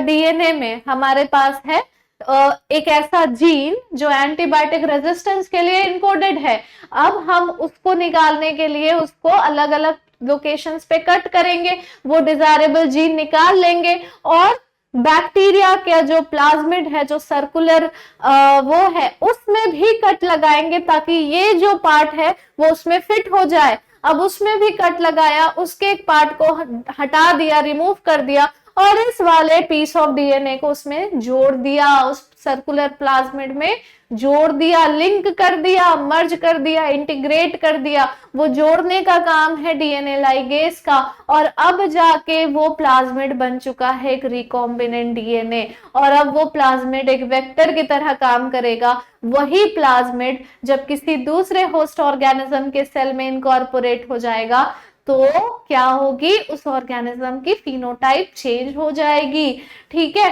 डीएनए में हमारे पास है एक ऐसा जीन जो एंटीबायोटिक रेजिस्टेंस के लिए इनकोडेड है। अब हम उसको निकालने के लिए उसको अलग अलग लोकेशंस पे कट करेंगे, वो डिजायरेबल जीन निकाल लेंगे और बैक्टीरिया का जो प्लाज्मिड है, जो सर्कुलर वो है, उसमें भी कट लगाएंगे ताकि ये जो पार्ट है वो उसमें फिट हो जाए। अब उसमें भी कट लगाया, उसके एक पार्ट को हटा दिया, रिमूव कर दिया और इस वाले पीस ऑफ डीएनए को उसमें जोड़ दिया, उस सर्कुलर प्लाज्मिड में जोड़ दिया, लिंक कर दिया, मर्ज कर दिया, इंटीग्रेट कर दिया। वो जोड़ने का काम है डीएनए लाइगेज का और अब जाके वो प्लाज्मिड बन चुका है एक रिकॉम्बिनेंट डीएनए और अब वो प्लाज्मिड एक वेक्टर की तरह काम करेगा। वही प्लाज्मिड जब किसी दूसरे होस्ट ऑर्गेनिज्म के सेल में इनकॉर्पोरेट हो जाएगा तो क्या होगी, उस ऑर्गेनिज्म की फिनोटाइप चेंज हो जाएगी, ठीक है।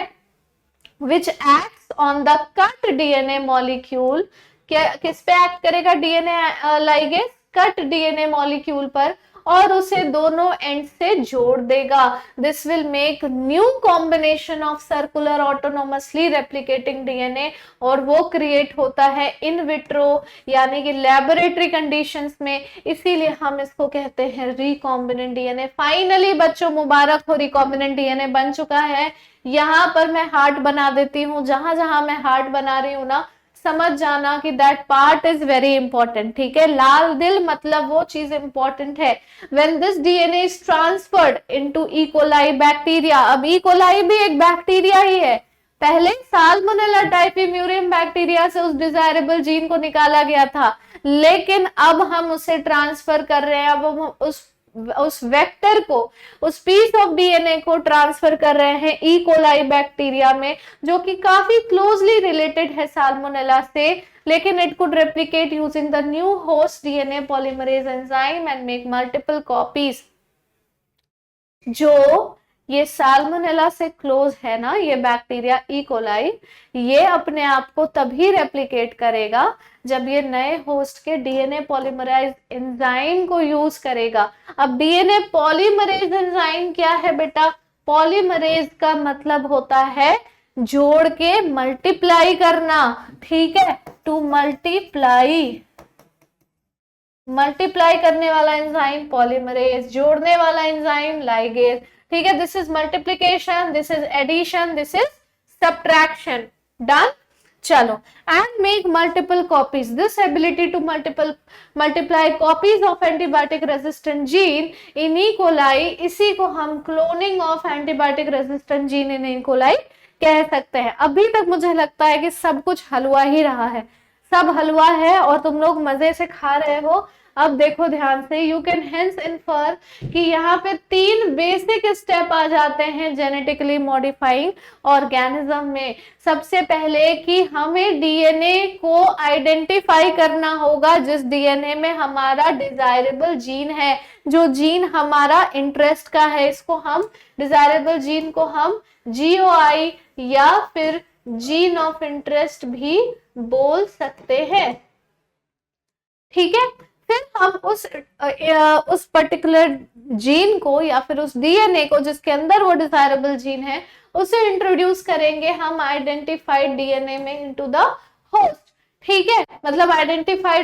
Which acts on the cut DNA molecule, किस पे एक्ट करेगा DNA ligase? Cut DNA molecule पर, और उसे दोनों एंड से जोड़ देगा। This will make new combination of circular autonomously replicating DNA और वो क्रिएट होता है इन विट्रो यानी कि लैबोरेटरी कंडीशंस में, इसीलिए हम इसको कहते हैं रिकॉम्बिनेंट डीएनए। फाइनली बच्चों मुबारक हो, रिकॉम्बिनेंट डीएनए बन चुका है। यहाँ पर मैं हार्ट बना देती हूँ, जहां जहां मैं हार्ट बना रही हूँ ना समझ जाना कि that part is very important, ठीक है। लाल दिल मतलब वो चीज इंपॉर्टेंट है। When this DNA is transferred into E coli bacteria, अब इकोलाई भी एक बैक्टीरिया ही है, पहले साल्मोनेला टाइफीम्यूरियम बैक्टीरिया से उस डिजायरेबल जीन को निकाला गया था, लेकिन अब हम उसे ट्रांसफर कर रहे हैं, अब हम उस वेक्टर को, उस पीस ऑफ डीएनए को ट्रांसफर कर रहे हैं ई कोलाई बैक्टीरिया में, जो कि काफी क्लोजली रिलेटेड है साल्मोनेला से, लेकिन it could replicate using the new host DNA polymerase enzyme and make multiple copies. जो ये साल्मोनेला से क्लोज है ना ये बैक्टीरिया ई कोलाई, ये अपने आप को तभी रेप्लिकेट करेगा जब ये नए होस्ट के डीएनए पॉलीमराइज एंजाइम को यूज करेगा। अब डीएनए पॉलीमरेज एंजाइम क्या है बेटा? पॉलीमरेज का मतलब होता है जोड़ के मल्टीप्लाई करना, ठीक है, टू मल्टीप्लाई, मल्टीप्लाई करने वाला एंजाइम पॉलीमरेज, जोड़ने वाला एंजाइम लाइगेज, ठीक है। This is multiplication, this is addition, this is subtraction, done. चलो, and make multiple copies, this ability to multiply copies of antibiotic resistant gene in E coli, इसी को हम cloning of antibiotic resistant gene in E coli कह सकते हैं। अभी तक मुझे लगता है कि सब कुछ हलवा ही रहा है, सब हलवा है और तुम लोग मजे से खा रहे हो। अब देखो ध्यान से, यू कैन हेंस इन्फर कि यहाँ पे 3 बेसिक स्टेप आ जाते हैं जेनेटिकली मॉडिफाइंग ऑर्गेनिज्म में। सबसे पहले कि हमें डीएनए को आइडेंटिफाई करना होगा, जिस डीएनए में हमारा डिजायरेबल जीन है, जो जीन हमारा इंटरेस्ट का है, इसको हम डिजायरेबल जीन को हम जीओआई या फिर जीन ऑफ इंटरेस्ट भी बोल सकते हैं, ठीक है। फिर हम उस पर्टिकुलर जीन को या फिर उस डीएनए को जिसके अंदर वो डिजायरेबल जीन है, उसे इंट्रोड्यूस करेंगे हम आइडेंटिफाइड डीएनए में इनटू द होस्ट, ठीक है। मतलब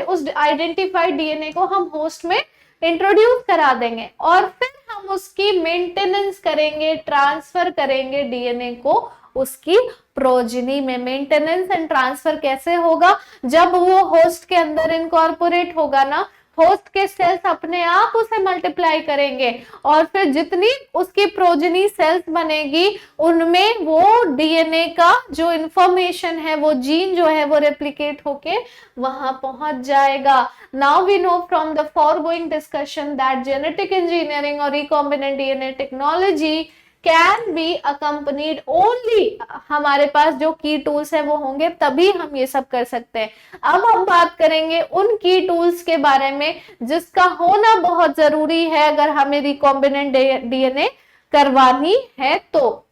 उस आइडेंटिफाइड डीएनए को हम होस्ट में इंट्रोड्यूस करा देंगे और फिर हम उसकी मेंटेनेंस करेंगे, ट्रांसफर करेंगे डीएनए को उसकी प्रोजेनी में। मेंटेनेंस एंड ट्रांसफर कैसे होगा? जब वो होस्ट के अंदर इनकॉर्पोरेट होगा ना, होस्ट के सेल्स अपने आप उसे मल्टीप्लाई करेंगे और फिर जितनी उसकी प्रोजेनी सेल्स बनेगी उनमें वो डीएनए का जो इंफॉर्मेशन है, वो जीन जो है वो रेप्लिकेट होके वहां पहुंच जाएगा। Now we know from the foregoing discussion that genetic engineering और recombinant DNA technology can be accompanied only, हमारे पास जो की टूल्स है वो होंगे तभी हम ये सब कर सकते हैं। अब हम बात करेंगे उन की टूल्स के बारे में जिसका होना बहुत जरूरी है अगर हमें रिकॉम्बिनेंट डीएनए करवानी है। तो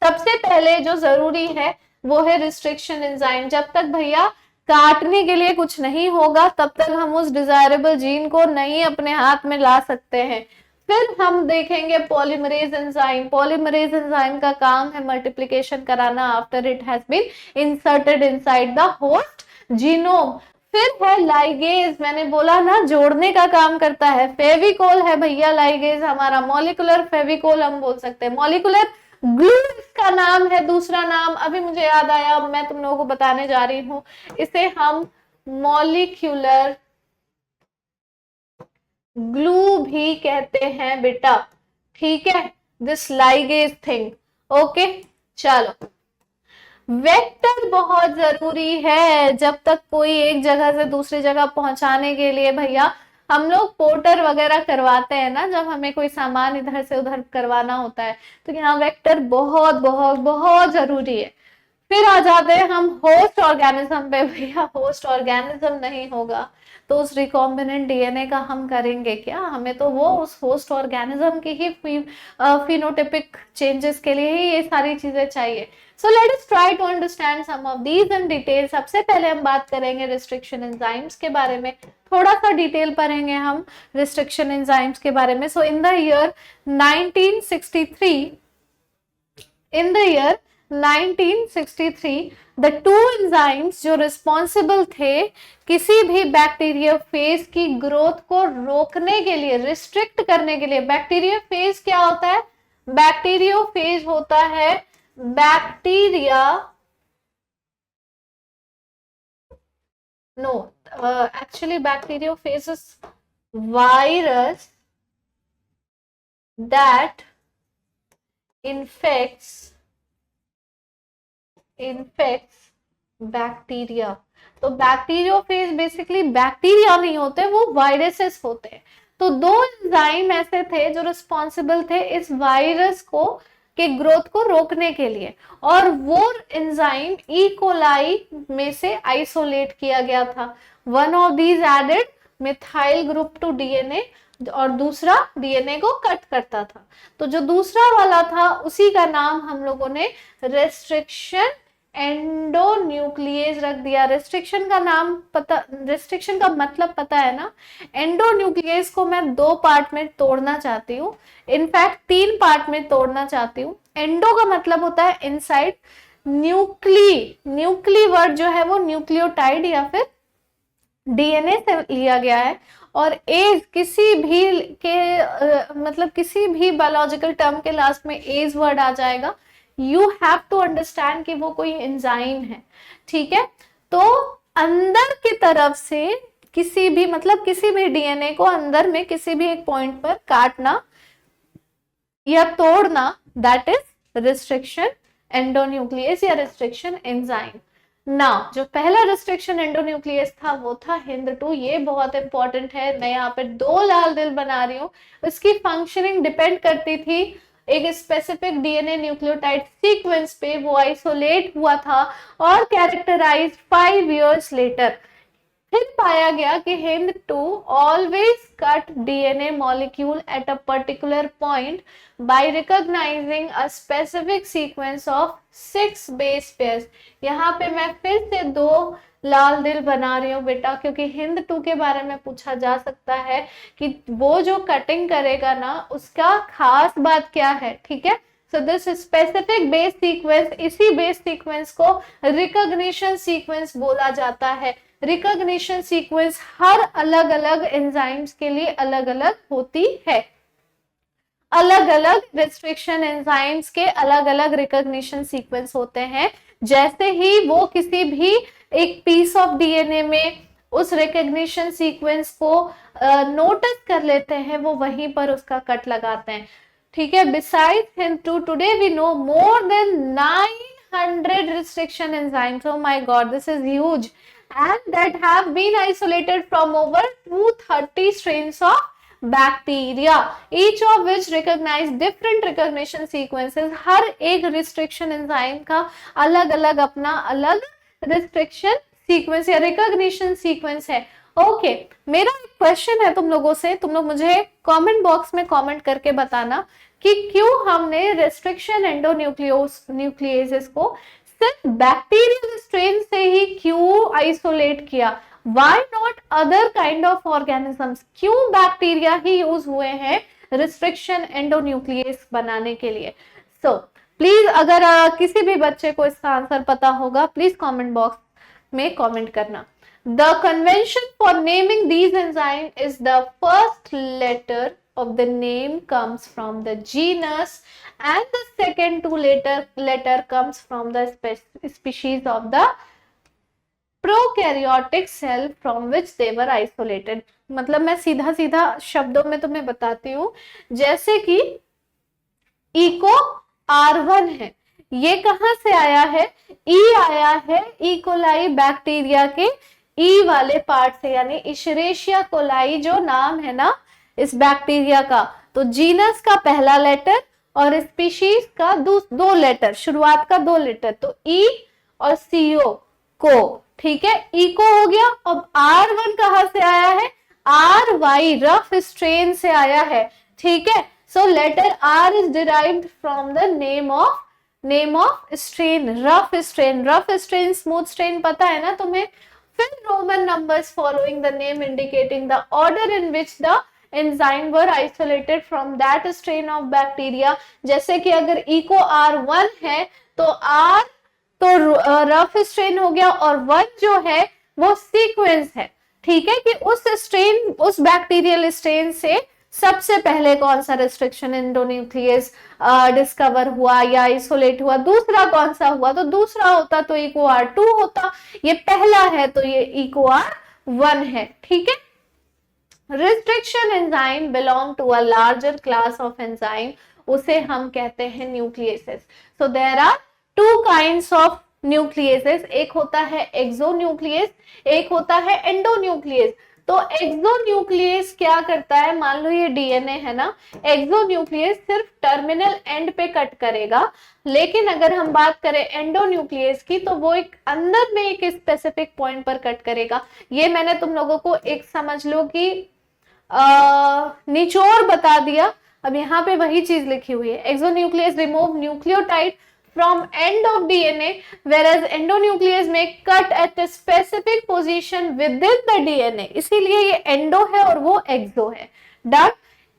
सबसे पहले जो जरूरी है वो है रिस्ट्रिक्शन एंजाइम। जब तक भैया काटने के लिए कुछ नहीं होगा तब तक हम उस डिजायरेबल जीन को नहीं अपने हाथ में ला सकते हैं। फिर हम देखेंगे पॉलीमरेज एंजाइम। पॉलीमरेज एंजाइम का काम है मल्टीप्लिकेशन कराना after it has been inserted inside the host genome. फिर है लाइगेज, मैंने बोला ना जोड़ने का काम करता है। फेविकोल है भैया लाइगेज हमारा, मॉलिक्यूलर फेविकोल हम बोल सकते हैं, मॉलिक्यूलर ग्लू इसका नाम है, दूसरा नाम अभी मुझे याद आया, मैं तुम लोगों को बताने जा रही हूँ। इसे हम मॉलिक्यूलर ग्लू भी कहते हैं बेटा, ठीक है, दिस लाइगेज थिंग, ओके। चलो, वेक्टर बहुत जरूरी है। जब तक कोई एक जगह से दूसरी जगह पहुंचाने के लिए भैया हम लोग पोर्टर वगैरह करवाते हैं ना, जब हमें कोई सामान इधर से उधर करवाना होता है, तो यहाँ वेक्टर बहुत बहुत बहुत जरूरी है। फिर आ जाते हैं हम होस्ट ऑर्गेनिज्म पे। भैया होस्ट ऑर्गेनिज्म नहीं होगा तो उस रिकॉम्बिनेंट डीएनए का हम करेंगे क्या? हमें तो वो उस होस्ट ऑर्गेनिज्म की ही फिनोटाइपिक चेंजेस के लिए ही ये सारी चीजें चाहिए। So let us try to understand some of these in detail. सबसे पहले हम बात करेंगे रिस्ट्रिक्शन एंजाइम्स के बारे में, थोड़ा सा डिटेल पढ़ेंगे हम रिस्ट्रिक्शन एंजाइम्स के बारे में। So in the year 1963 the 2 enzymes जो रिस्पॉन्सिबल थे किसी भी बैक्टीरियोफेज की ग्रोथ को रोकने के लिए, रिस्ट्रिक्ट करने के लिए। बैक्टीरियोफेज क्या होता है? बैक्टीरियोफेज होता है bacteria no, actually bacteriophage is virus that infects bacteria. तो बैक्टीरियोफेज बेसिकली बैक्टीरिया नहीं होते, वो वायरसेस होते हैं। तो दो एंजाइम ऐसे थे जो रिस्पॉन्सिबल थे इस वायरस को के ग्रोथ को रोकने के लिए, और वो एंजाइम ई कोलाई में से आइसोलेट किया गया था। One of these added methyl group to DNA और दूसरा डीएनए को कट करता था। तो जो दूसरा वाला था उसी का नाम हम लोगों ने रेस्ट्रिक्शन एंडोन्यूक्लियेज रख दिया। रेस्ट्रिक्शन का नाम पता, रेस्ट्रिक्शन का मतलब पता है ना। एंडोन्यूक्लियेज को मैं दो पार्ट में तोड़ना चाहती हूँ, इनफैक्ट तीन पार्ट में तोड़ना चाहती हूँ। एंडो का मतलब होता है इनसाइड, न्यूक्ली वर्ड जो है वो न्यूक्लियोटाइड या फिर डीएनए से लिया गया है, और एज किसी भी मतलब किसी भी बायोलॉजिकल टर्म के लास्ट में एज वर्ड आ जाएगा। यू हैव टू अंडरस्टैंड कि वो कोई एंजाइम है, ठीक है। तो अंदर की तरफ से किसी भी मतलब किसी भी डीएनए को अंदर में किसी भी एक पॉइंट पर काटना या तोड़ना, दैट इज रिस्ट्रिक्शन एंडोन्यूक्लियस या रिस्ट्रिक्शन एंजाइम। ना जो पहला रिस्ट्रिक्शन एंडोन्यूक्लियस था वो था HIND2। ये बहुत इंपॉर्टेंट है, मैं यहाँ पे दो लाल दिल बना रही हूँ। इसकी फंक्शनिंग डिपेंड करती थी एक स्पेसिफिक डीएनए न्यूक्लियोटाइड सीक्वेंस पे, वो आइसोलेट हुआ था और कैरेक्टराइज्ड 5 years लेटर। फिर पाया गया कि HIND2 always cut DNA molecule at a particular point by recognising a specific sequence of 6 base pairs. यहाँ पे मैं फिर से दो लाल दिल बना रही हूँ बेटा, क्योंकि HIND2 के बारे में पूछा जा सकता है कि वो जो कटिंग करेगा ना उसका खास बात क्या है, ठीक है। So this specific base sequence, इसी बेस सीक्वेंस को रिकॉग्निशन सीक्वेंस बोला जाता है। रिकॉग्निशन सीक्वेंस हर अलग अलग एंजाइम्स के लिए अलग अलग होती है। अलग अलग रिस्ट्रिक्शन एंजाइम्स के अलग अलग रिकॉग्निशन सीक्वेंस होते हैं। जैसे ही वो किसी भी एक पीस ऑफ डीएनए में उस रिकॉग्निशन सीक्वेंस को नोटिस कर लेते हैं, वो वहीं पर उसका कट लगाते हैं, ठीक है। Besides HIND2, today we know more than 900 restriction enzymes. Oh my God, this is huge, and that have been isolated from over 230 strains of bacteria, each of which recognize different recognition sequences. हर एक restriction enzyme का अलग अलग अपना अलग restriction sequence या recognition sequence है। Okay, मेरा एक क्वेश्चन है तुम लोगों से, तुम लोग मुझे कमेंट बॉक्स में कमेंट करके बताना कि क्यों हमने रेस्ट्रिक्शन एंडोन्यूक्लियेजेस को सिर्फ बैक्टीरियल स्ट्रेन से ही क्यों आइसोलेट किया, why not other kind of organisms, क्यों बैक्टीरिया ही यूज हुए हैं रिस्ट्रिक्शन एंडोन्यूक्लियेज बनाने के लिए। सो प्लीज अगर किसी भी बच्चे को इसका आंसर पता होगा प्लीज कमेंट बॉक्स में कमेंट करना। The convention for naming these enzymes is the first letter of the name comes from the genus and the second two letter comes from the species of the prokaryotic cell from which they were isolated। मतलब मैं सीधा सीधा शब्दों में तुम्हें बताती हूँ, जैसे कि इको R1 है, ये कहाँ से आया है, ई आया है ई कोलाई बैक्टीरिया के ई वाले पार्ट से, यानी इशरेशिया कोलाई जो नाम है ना इस बैक्टीरिया का। तो जीनस का पहला लेटर और स्पीशीज का दो लेटर, शुरुआत का 2 लेटर, तो ई और सीओ को, ठीक है, इको हो गया। अब R1 कहां से आया है, RY रफ स्ट्रेन से आया है, ठीक है। So letter R is derived from the name of strain, rough strain smooth strain पता है ना तुम्हें। फिर Roman numbers following the name indicating the order in which the enzyme were isolated from that strain of bacteria। जैसे कि अगर eco R1 है तो R तो रफ स्ट्रेन हो गया और 1 जो है वो सीक्वेंस है, ठीक है, कि उस स्ट्रेन उस बैक्टीरियल स्ट्रेन से सबसे पहले कौन सा रिस्ट्रिक्शन एंडोन्यूक्लियस डिस्कवर हुआ या आइसोलेट हुआ, दूसरा कौन सा हुआ, तो दूसरा होता तो EcoR2 होता, ये पहला है तो ये EcoR1 है। ठीक है, restriction enzyme belong to a larger class of enzyme, उसे हम कहते हैं nucleases. So there are two kinds of nucleases, एक होता है एक्सोन्यूक्लियस, एक होता है एंडोन्यूक्लियस। तो एक्सोन्यूक्लियस क्या करता है, मान लो ये डीएनए है ना, एक्सोन्यूक्लियस सिर्फ टर्मिनल एंड पे कट करेगा, लेकिन अगर हम बात करें एंडोन्यूक्लियस की तो वो एक अंदर में एक स्पेसिफिक पॉइंट पर कट करेगा। ये मैंने तुम लोगों को एक समझ लो कि निचोड़ बता दिया। अब यहाँ पे वही चीज लिखी हुई है, exonuclease remove nucleotide from end of DNA, whereas endonuclease may cut at a specific position within the DNA, इसीलिए ये एंडो है और वो एक्सो है। डन।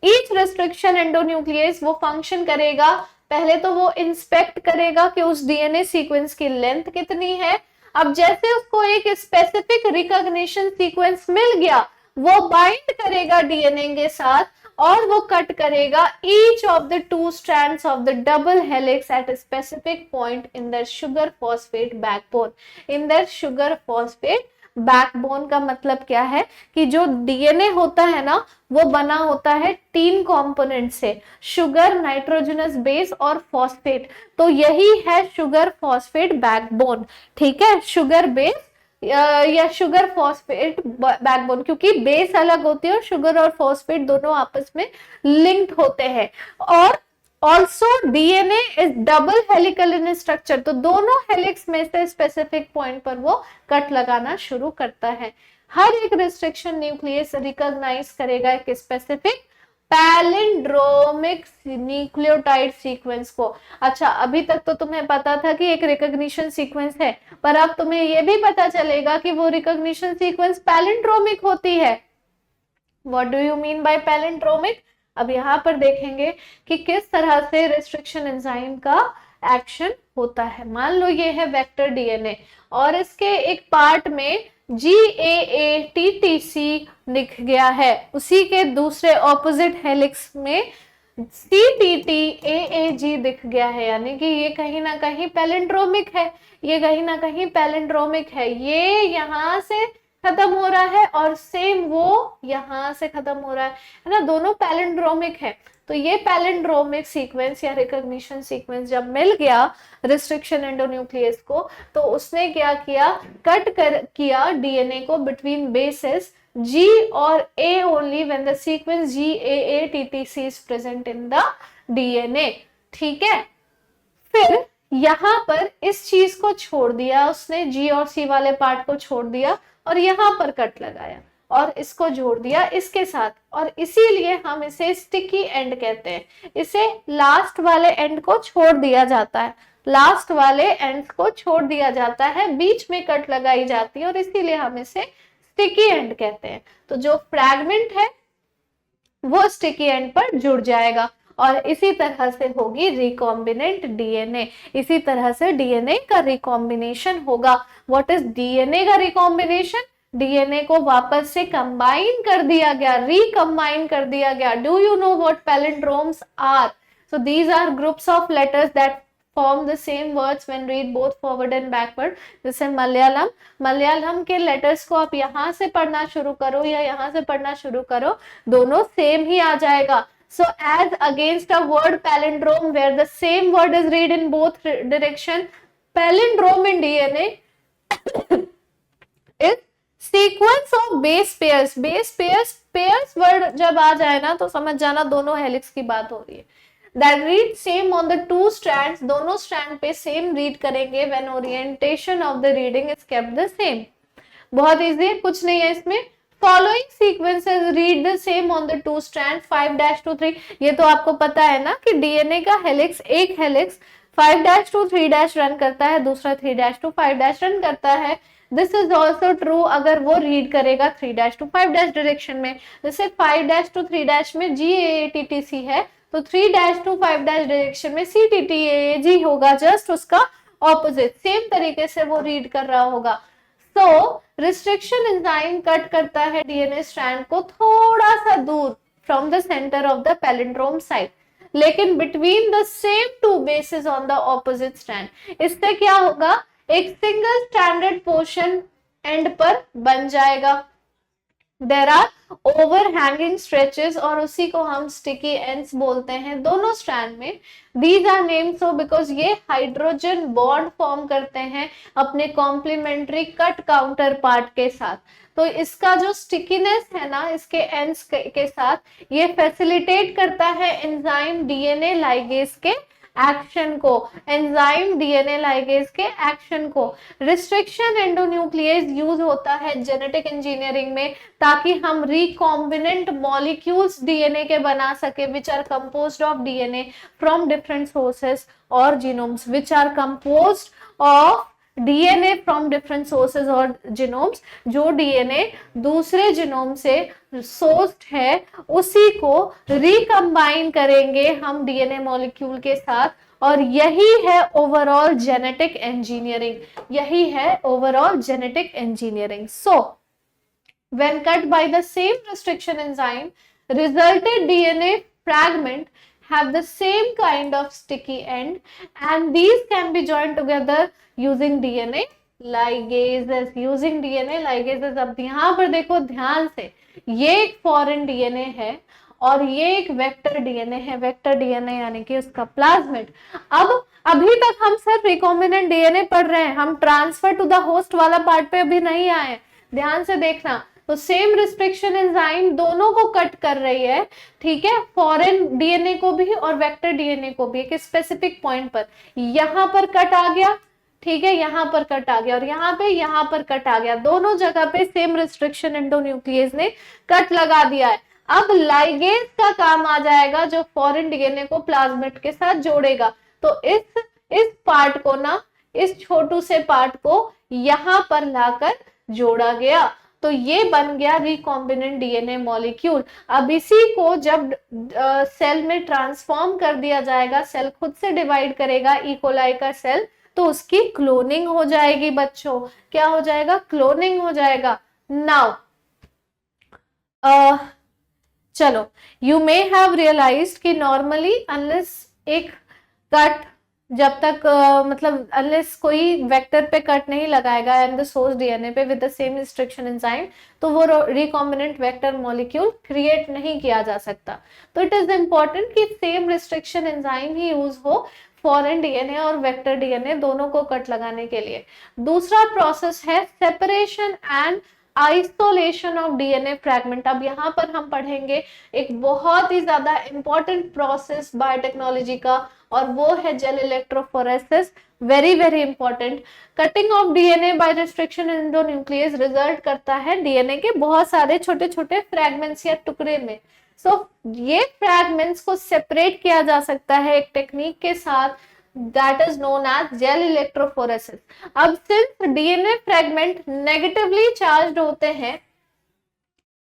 ईच रेस्ट्रिक्शन एंडोन्यूक्लियस वो फंक्शन करेगा, पहले तो वो इंस्पेक्ट करेगा कि उस डीएनए सीक्वेंस की लेंथ कितनी है। अब जैसे उसको एक स्पेसिफिक रिकॉग्निशन सीक्वेंस मिल गया, वो बाइंड करेगा डीएनए के साथ और वो कट करेगा each of the two strands of the double helix at a specific point in the sugar phosphate backbone। in the sugar phosphate backbone का मतलब क्या है कि जो डीएनए होता है ना, वो बना होता है 3 कंपोनेंट से, शुगर, नाइट्रोजनस बेस और फॉस्फेट। तो यही है शुगर फॉस्फेट बैकबोन। ठीक है, शुगर बेस या शुगर फॉस्फेट बैकबोन, क्योंकि बेस अलग होती है और शुगर और फॉस्फेट दोनों आपस में लिंक्ड होते हैं। और also DNA is double helical in structure, तो दोनों हेलिक्स में से स्पेसिफिक पॉइंट पर वो कट लगाना शुरू करता है। हर एक रिस्ट्रिक्शन न्यूक्लियस रिकॉग्नाइज करेगा एक स्पेसिफिक पैलिंड्रोमिक न्यूक्लियोटाइड सीक्वेंस को। अच्छा, अभी तक तो तुम्हें पता था कि एक रिकॉग्निशन सीक्वेंस है, पर अब तुम्हें यह भी पता चलेगा कि वो रिकॉग्निशन सीक्वेंस पैलिंड्रोमिक होती है। What do you mean by palindromic? अब यहाँ पर देखेंगे कि किस तरह से रिस्ट्रिक्शन एंजाइम का एक्शन होता है। मान लो ये है वेक्टर डीएनए और इसके एक पार्ट में GAATTC दिख गया है, उसी के दूसरे ऑपोजिट हेलिक्स में CTTAAG दिख गया है, यानी कि ये कहीं ना कहीं पैलिंड्रोमिक है, ये कहीं ना कहीं पैलिंड्रोमिक है। ये यहाँ से खत्म हो रहा है और सेम वो यहाँ से खत्म हो रहा है ना, दोनों पैलिंड्रोमिक है। तो ये पैलिंड्रोमिक सीक्वेंस या रिकॉग्निशन सीक्वेंस जब मिल गया रिस्ट्रिक्शन एंडोन्यूक्लियस को, तो उसने क्या किया, किया डीएनए को बिटवीन बेसेस G और A only when the sequence GAATTC is present in the DNA। ठीक है, फिर यहाँ पर इस चीज को छोड़ दिया उसने, G और C वाले पार्ट को छोड़ दिया और यहाँ पर कट लगाया और इसको जोड़ दिया इसके साथ, और इसीलिए हम इसे स्टिकी एंड कहते हैं। इसे लास्ट वाले एंड को छोड़ दिया जाता है, लास्ट वाले एंड को छोड़ दिया जाता है, बीच में कट लगाई जाती है और इसीलिए हम इसे स्टिकी एंड कहते हैं। तो जो फ्रैगमेंट है वो स्टिकी एंड पर जुड़ जाएगा और इसी तरह से होगी रिकॉम्बिनेंट डीएनए, इसी तरह से डीएनए का रिकॉम्बिनेशन होगा। व्हाट इज डीएनए का रिकॉम्बिनेशन? डीएनए को वापस से कंबाइन कर दिया गया, रिकंबाइन कर दिया गया। Do you know what palindromes are? So these are groups of letters that form the same words when read both forward and backward। जैसे मलयालम, मलयालम के लेटर्स को आप यहाँ से पढ़ना शुरू करो या यहाँ से पढ़ना शुरू करो, दोनों सेम ही आ जाएगा। So as against a word palindrome where the same word is read in both direction, palindrome in DNA is sequence of base pairs। base pairs word जब आ जाए ना तो समझ जाना दोनों हेलिक्स की बात हो रही है। That read same on the two strands, दोनों स्ट्रैंड पे सेम रीड करेंगे when orientation of the reading is kept the same। बहुत इजी है, कुछ नहीं है इसमें। Following sequences read the same on the two strands 5-3। ये तो आपको पता है ना कि डीएनए का हेलिक्स, एक हेलिक्स 5-3 रन करता है, दूसरा 3-5 रन करता है। दिस इज ऑल्सो ट्रू अगर वो रीड करेगा 3-5 डायरेक्शन में। जैसे 5-3 में GAATTC है तो 3-5 डायरेक्शन में CTTAAG होगा, जस्ट उसका ऑपोजिट, सेम तरीके से वो रीड कर रहा होगा। सो रिस्ट्रिक्शन एंजाइम कट करता है डीएनए स्ट्रैंड को थोड़ा सा दूर from the centre of the palindrome site, लेकिन between the same two bases on the opposite strand. इससे क्या होगा, एक सिंगल स्टैंडर्ड पोर्शन एंड पर बन जाएगा। देर आर ओवरहैंगिंग स्ट्रेचेस, और उसी को हम स्टिकी एंड्स बोलते हैं दोनों स्ट्रैंड में। These are named so because ये हाइड्रोजन बॉन्ड फॉर्म करते हैं अपने कॉम्प्लीमेंट्री कट काउंटर पार्ट के साथ। तो इसका जो स्टिकीनेस है ना इसके एंड्स के साथ, ये फैसिलिटेट करता है एंजाइम डीएनए लाइगेज के एक्शन को, एंजाइम डीएनए लाइगेज के एक्शन को। रिस्ट्रिक्शन एंडोन्यूक्लियस यूज होता है जेनेटिक इंजीनियरिंग में, ताकि हम रिकॉम्बिनेंट मॉलिक्यूल्स डीएनए के बना सके which are composed of DNA from different sources और genomes, which are composed of DNA from different sources और जीनोम्स। जो डीएनए दूसरे जीनोम से सोर्स्ड है उसी को रिकम्बाइन करेंगे हम डीएनए मॉलिक्यूल के साथ, और यही है ओवरऑल जेनेटिक इंजीनियरिंग, यही है overall genetic engineering. So when cut by the same restriction enzyme, resulted DNA fragment have the same kind of sticky end, and these can be joined together using DNA ligases, using DNA ligases। अब यहाँ पर देखो ध्यान से, ये एक foreign DNA है और ये एक वेक्टर डीएनए है, वेक्टर डीएनए यानी कि उसका प्लाज्मिड। अब अभी तक हम सिर्फ रिकॉम्बिनेंट डीएनए पढ़ रहे हैं, हम ट्रांसफर टू द होस्ट वाला पार्ट पे अभी नहीं आए, ध्यान से देखना। तो सेम रिस्ट्रिक्शन एंजाइम दोनों को कट कर रही है, ठीक है, फॉरेन डीएनए को भी और वेक्टर डीएनए को भी, एक स्पेसिफिक पॉइंट पर। यहां पर कट आ गया, ठीक है, यहां पर कट आ गया, और यहाँ पर कट आ गया, दोनों जगह पे सेम रिस्ट्रिक्शन एंडोन्यूक्लियस ने कट लगा दिया है। अब लाइगेज का काम आ जाएगा जो फॉरेन डीएनए को प्लाज्मिड के साथ जोड़ेगा। तो इस पार्ट को ना, इस छोटू से पार्ट को यहां पर लाकर जोड़ा गया, तो ये बन गया रिकॉम्बिनेंट डीएनए मॉलिक्यूल। अब इसी को जब सेल में ट्रांसफॉर्म कर दिया जाएगा, सेल खुद से डिवाइड करेगा, इकोलाई का सेल, तो उसकी क्लोनिंग हो जाएगी बच्चों। क्या हो जाएगा? क्लोनिंग हो जाएगा। नाउ चलो, यू मे हैव रियलाइज्ड कि नॉर्मली अनलेस एक कट जब तक मतलब अनलेस कोई वेक्टर पे कट नहीं लगाएगा एंड द सोर्स डीएनए पे with the same restriction enzyme, तो वो रिकॉम्बिनेंट वेक्टर मॉलिक्यूल क्रिएट नहीं किया जा सकता। तो इट इज इम्पोर्टेंट कि सेम रिस्ट्रिक्शन एंजाइम ही यूज हो फॉरेन डीएनए और वेक्टर डीएनए दोनों को कट लगाने के लिए। दूसरा प्रोसेस है separation and isolation of DNA fragment. अब यहाँ पर हम पढ़ेंगे एक बहुत ही ज्यादा इंपॉर्टेंट प्रोसेस बायोटेक्नोलॉजी का, और वो है gel electrophoresis. Very very important. Cutting of DNA by restriction endonuclease result करता है डीएनए के बहुत सारे छोटे छोटे फ्रैगमेंट्स या टुकड़े में। सो ये फ्रैगमेंट्स को सेपरेट किया जा सकता है एक टेक्निक के साथ, that is known as gel electrophoresis। अब सिर्फ डीएनए फ्रैगमेंट नेगेटिवली चार्ज्ड होते हैं,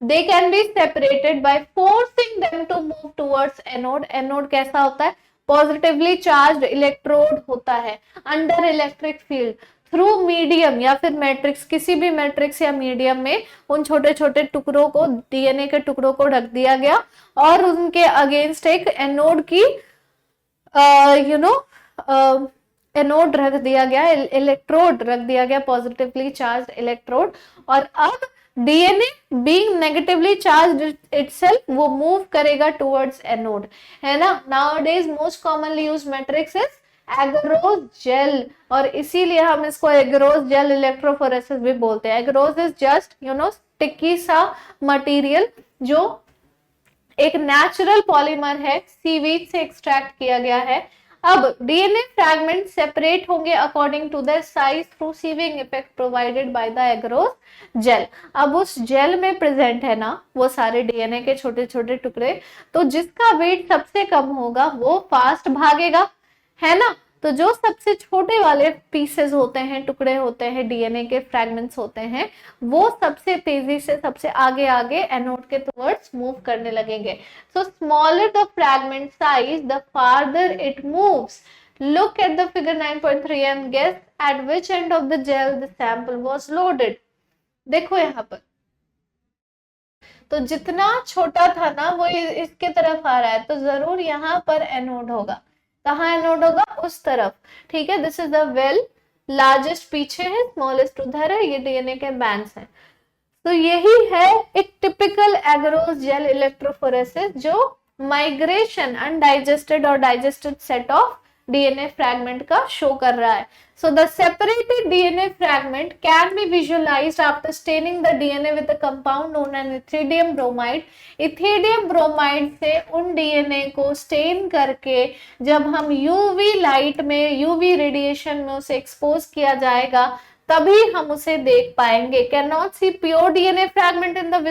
they can be separated by forcing them to move towards anode। Anode कैसा होता है? पॉजिटिवली चार्ज्ड इलेक्ट्रोड होता है under electric field through medium या फिर मैट्रिक्स, किसी भी मैट्रिक्स या मीडियम में उन छोटे छोटे टुकड़ों को, डीएनए के टुकड़ों को ढक दिया गया और उनके अगेंस्ट एक एनोड की एनोड रख दिया गया, इलेक्ट्रोड रख दिया गया, पॉजिटिवली चार्ज इलेक्ट्रोड। और अब DNA being negatively charged itself वो मूव करेगा टुवर्ड्स एनोड, है ना। Nowadays most commonly used matrix is agarose gel, और इसीलिए हम इसको एगरोस जेल इलेक्ट्रोफोरेसिस भी बोलते हैं। एगरोस इज जस्ट स्टिकी सा मटेरियल जो एक नेचुरल पॉलीमर है, सीवीड से एक्सट्रैक्ट किया गया है। अब डीएनए फ्रैगमेंट सेपरेट होंगे according to the size through sieving effect provided by the agarose gel. अब उस जेल में प्रेजेंट है ना वो सारे डीएनए के छोटे छोटे टुकड़े, तो जिसका वेट सबसे कम होगा वो फास्ट भागेगा, है ना। तो जो सबसे छोटे वाले पीसेस होते हैं, टुकड़े होते हैं, डीएनए के फ्रैगमेंट्स होते हैं, वो सबसे तेजी से सबसे आगे आगे एनोड के टुवर्ड्स मूव करने लगेंगे। So smaller the fragment size the farther it moves. Look at the figure 9.3 and guess at which end of the gel the sample was loaded। देखो यहाँ पर, तो जितना छोटा था ना वो इसके तरफ आ रहा है, तो जरूर यहाँ पर एनोड होगा। कहाँ एनोड होगा? उस तरफ। ठीक है, this is the well, largest पीछे है, स्मॉलेस्ट उधर है, ये डीएनए के बैंड्स हैं। तो यही है एक टिपिकल एगरोस जेल इलेक्ट्रोफोरेसिस, जो माइग्रेशन अनडाइजेस्टेड और digested set of DNA fragment का शो कर रहा है। So the separated DNA fragment can be visualized after staining the DNA with a compound known as ethidium bromide. Ethidium bromide से उन DNA को stand करके जब हम यूवी लाइट में, यूवी रेडिएशन में उसे एक्सपोज किया जाएगा, तभी हम उसे देख पाएंगे। Cannot see pure DNA fragment in the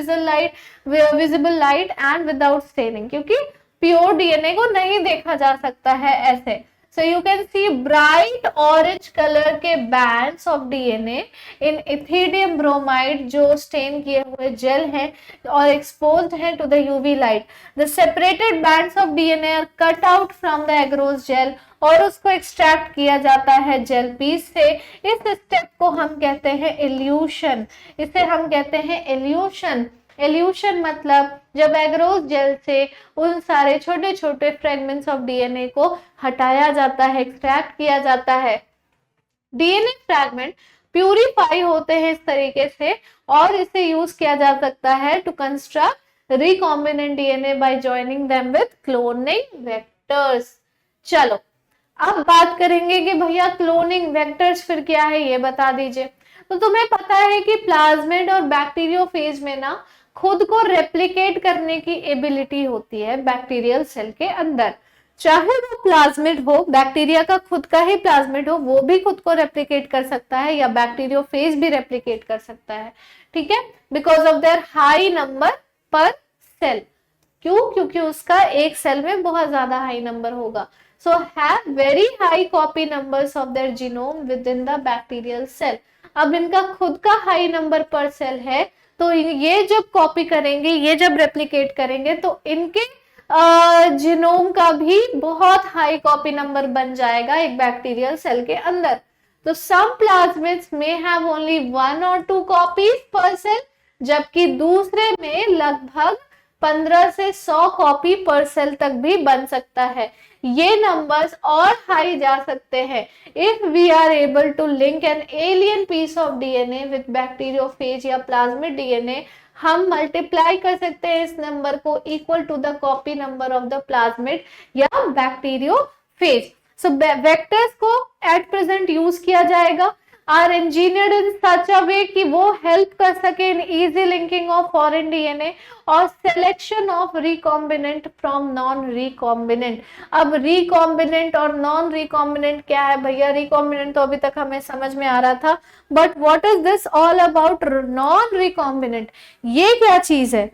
visible light and without staining, क्योंकि प्योर डीएनए को नहीं देखा जा सकता है ऐसे। So you can see bright orange color के bands of DNA in ethidium bromide जो stain किए हुए जेल हैं और exposed हैं to the UV light. The separated bands of DNA are cut out from the agarose gel और उसको extract किया जाता है जेल पीस से। इस स्टेप को हम कहते हैं इल्यूशन, इसे हम कहते हैं इल्यूशन। एल्यूशन मतलब जब एगरोस जेल से उन सारे छोटे छोटे फ्रेगमेंट्स ऑफ डीएनए को हटाया जाता है, एक्सट्रैक्ट किया जाता है। डीएनए फ्रैगमेंट प्यूरिफाई होते हैं इस तरीके से और इसे यूज किया जा सकता है to construct recombinant DNA by joining them with cloning vectors. चलो अब बात करेंगे कि भैया क्लोनिंग वेक्टर्स फिर क्या है, ये बता दीजिए। तो तुम्हें पता है कि प्लाज्मिड और बैक्टीरियोफेज में ना खुद को रेप्लिकेट करने की एबिलिटी होती है बैक्टीरियल सेल के अंदर। चाहे वो प्लाज्मिड हो, बैक्टीरिया का खुद का ही प्लाज्मिड हो, वो भी खुद को रेप्लिकेट कर सकता है, या बैक्टीरियोफेज भी रेप्लिकेट कर सकता है। ठीक है, because of their high number पर सेल। क्यों? क्योंकि उसका एक सेल में बहुत ज्यादा हाई नंबर होगा। So have very high copy numbers of their genome within the bacterial cell. अब इनका खुद का हाई नंबर पर सेल है, तो ये जब कॉपी करेंगे, ये जब रेप्लिकेट करेंगे, तो इनके जीनोम का भी बहुत हाई कॉपी नंबर बन जाएगा एक बैक्टीरियल सेल के अंदर। तो सम प्लाज्मिड्स में हैव ओनली 1 or 2 कॉपीज पर सेल, जबकि दूसरे में लगभग 15 से 100 कॉपी पर सेल तक भी बन सकता है। ये नंबर्स और हाई जा सकते हैं if we are able to link an alien piece of DNA with bacteriophage या प्लाज्मिड डीएनए। हम मल्टीप्लाई कर सकते हैं इस नंबर को equal to the copy number of the plasmid या बैक्टीरियोफेज। सो वेक्टर्स को एट प्रेजेंट यूज किया जाएगा, आर इंजीनियर्ड इन सच अ वे कि वो हेल्प कर सके in easy linking of foreign DNA और selection of recombinant from non recombinant. अब रिकॉम्बिनेंट और नॉन रिकॉम्बिनेंट क्या है भैया? रिकॉम्बिनेंट तो अभी तक हमें समझ में आ रहा था, but what is this all about non recombinant? ये क्या चीज है?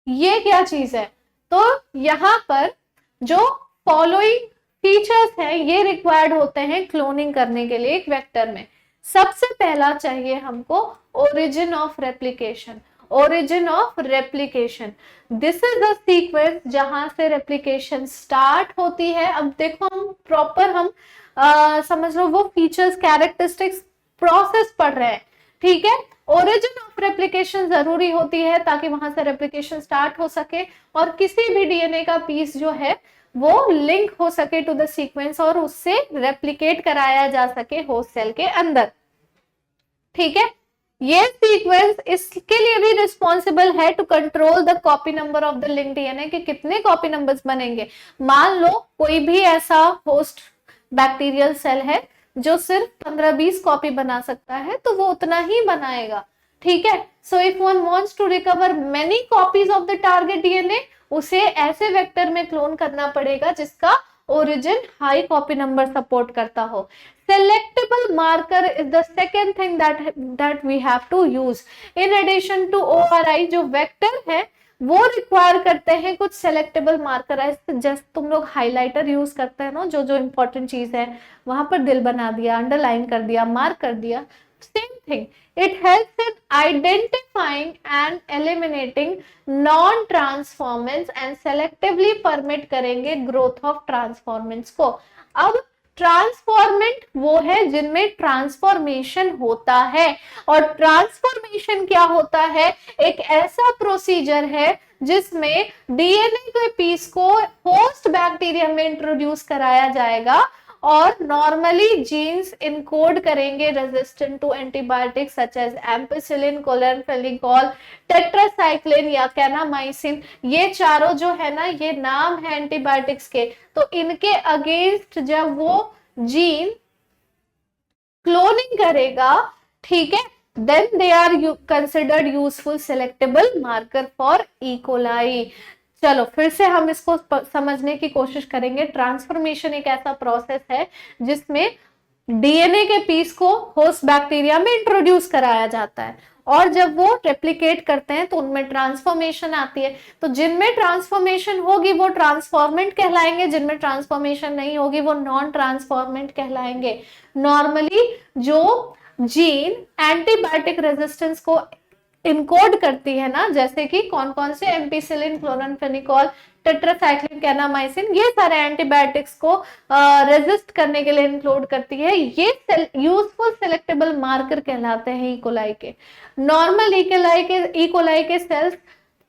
ये क्या चीज है? तो यहाँ पर जो फॉलोइंग फीचर्स हैं ये रिक्वायर्ड होते हैं क्लोनिंग करने के लिए एक वेक्टर में। सबसे पहला चाहिए हमको origin of replication. Origin of replication, this is the sequence जहां से रेप्लिकेशन स्टार्ट होती है। अब देखो हम प्रॉपर हम समझ लो वो फीचर्स, कैरेक्टरिस्टिक्स, प्रोसेस पढ़ रहे हैं। ठीक है, ओरिजिन ऑफ रेप्लिकेशन जरूरी होती है ताकि वहां से रेप्लिकेशन स्टार्ट हो सके और किसी भी डीएनए का पीस जो है वो लिंक हो सके टू द सीक्वेंस और उससे रेप्लिकेट कराया जा सके होस्ट सेल के अंदर। ठीक है, ये सीक्वेंस इसके लिए भी रिस्पॉन्सिबल है to control the copy number of the link DNA कि कितने कॉपी नंबर्स बनेंगे। मान लो कोई भी ऐसा होस्ट बैक्टीरियल सेल है जो सिर्फ 15-20 कॉपी बना सकता है, तो वो उतना ही बनाएगा। ठीक है, so if one wants to recover many copies of the target DNA, उसे ऐसे वेक्टर में क्लोन करना पड़ेगा जिसका origin high copy number support करता हो। Selectable marker is the second thing that we have to use in addition to ORI. जो vector है वो रिक्वायर करते हैं कुछ सेलेक्टेबल मार्कर, जैसे तुम लोग हाइलाइटर यूज करते हैं ना, जो जो इंपॉर्टेंट चीज है वहां पर दिल बना दिया, अंडरलाइन कर दिया, मार्क कर दिया। Same thing, it helps in identifying and eliminating non-transformants and selectively permit करेंगे growth of transformants को। अब ट्रांसफॉर्मेंट वो है जिनमें ट्रांसफॉर्मेशन होता है, और ट्रांसफॉर्मेशन क्या होता है, एक ऐसा प्रोसीजर है जिसमें डीएनए के पीस को होस्ट बैक्टीरिया में इंट्रोड्यूस कराया जाएगा, और नॉर्मली जीन्स इनकोड करेंगे resistant to antibiotics such as ampicillin, chloramphenicol, tetracycline या कैनामाइसिन। ये चारों जो है ना, ये नाम है एंटीबायोटिक्स के, तो इनके अगेंस्ट जब वो जीन क्लोनिंग करेगा, ठीक है, then they are considered useful selectable marker for E coli. चलो फिर से हम इसको समझने की कोशिश करेंगे। ट्रांसफॉर्मेशन एक ऐसा प्रोसेस है जिसमें डीएनए के पीस को होस्ट बैक्टीरिया में इंट्रोड्यूस कराया जाता है, और जब वो रेप्लिकेट करते हैं तो उनमें ट्रांसफॉर्मेशन आती है। तो जिनमें ट्रांसफॉर्मेशन होगी वो ट्रांसफॉर्मेंट कहलाएंगे, जिनमें ट्रांसफॉर्मेशन नहीं होगी वो नॉन ट्रांसफॉर्मेंट कहलाएंगे। नॉर्मली जो जीन एंटीबायोटिक रेजिस्टेंस को इनकोड करती है ना, जैसे कि कौन कौन से, एम्पिसिलिन, क्लोरानफेनिकोल, टेट्रासाइक्लिन, कैनामाइसिन, ये सारे एंटीबायोटिक्स को रेजिस्ट करने के लिए इंक्लूड करती है, ये यूजफुल सेलेक्टेबल मार्कर कहलाते हैं ई कोलाई के। नॉर्मल ई कोलाई के सेल्स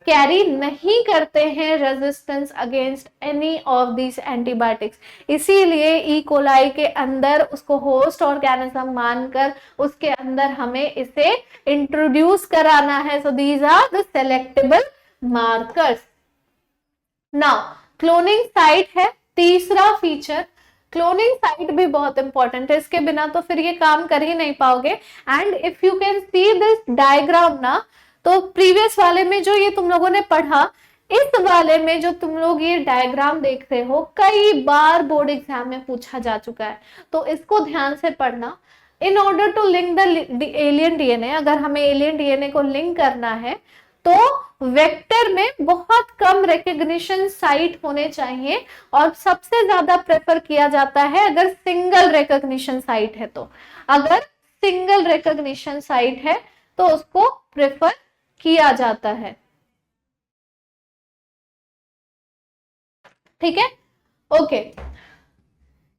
कैरी नहीं करते हैं resistance against any of these antibiotics, इसीलिए ई कोलाई के अंदर उसको होस्ट ऑर्गेनिज्म मानकर उसके अंदर हमें इसे इंट्रोड्यूस कराना है। So these are the selectable markers. Now cloning site है तीसरा फीचर। क्लोनिंग साइट भी बहुत इंपॉर्टेंट है, इसके बिना तो फिर ये काम कर ही नहीं पाओगे। And if you can see this diagram ना, तो प्रीवियस वाले में जो ये तुम लोगों ने पढ़ा, इस वाले में जो तुम लोग ये डायग्राम देख रहे हो, कई बार बोर्ड एग्जाम में पूछा जा चुका है, तो इसको ध्यान से पढ़ना। In order to link the alien DNA, अगर हमें एलियन डीएनए को लिंक करना है तो वेक्टर में बहुत कम रिकॉग्निशन साइट होने चाहिए, और सबसे ज्यादा प्रेफर किया जाता है अगर सिंगल रिकॉग्निशन साइट है तो। अगर सिंगल रिकॉग्निशन साइट है तो उसको प्रेफर किया जाता है, ठीक है, ओके।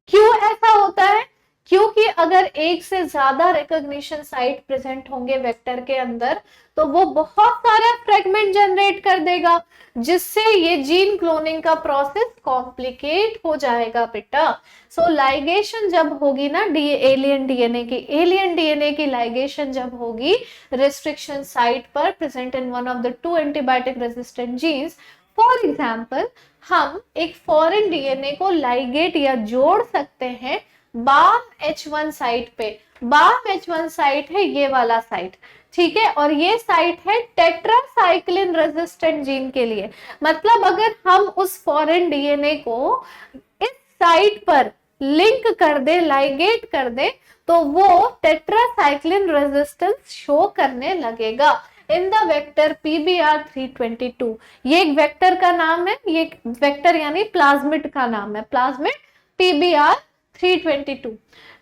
क्यों ऐसा होता है? क्योंकि अगर एक से ज्यादा रिकॉग्निशन साइट प्रेजेंट होंगे वेक्टर के अंदर तो वो बहुत सारा फ्रेगमेंट जनरेट कर देगा, जिससे ये जीन क्लोनिंग का प्रोसेस कॉम्प्लिकेट हो जाएगा बेटा। सो लाइगेशन जब होगी ना एलियन डीएनए की लाइगेशन जब होगी रेस्ट्रिक्शन साइट पर present in one of the two antibiotic resistant genes, for example हम एक फॉरेन डीएनए को लाइगेट या जोड़ सकते हैं बाम H1 साइट पे। बाम H1 साइट है ये वाला साइट, ठीक है, और ये साइट है टेट्रासाइक्लिन रेजिस्टेंट जीन के लिए। मतलब अगर हम उस फॉरेन डीएनए को इस साइट पर लिंक कर दे, लाइगेट कर दे, तो वो टेट्रासाइक्लिन रेजिस्टेंस शो करने लगेगा इन द वेक्टर PBR322। ये एक वेक्टर का नाम है, ये वेक्टर यानी प्लाज्मिड का नाम है, प्लाज्मिड PBR322,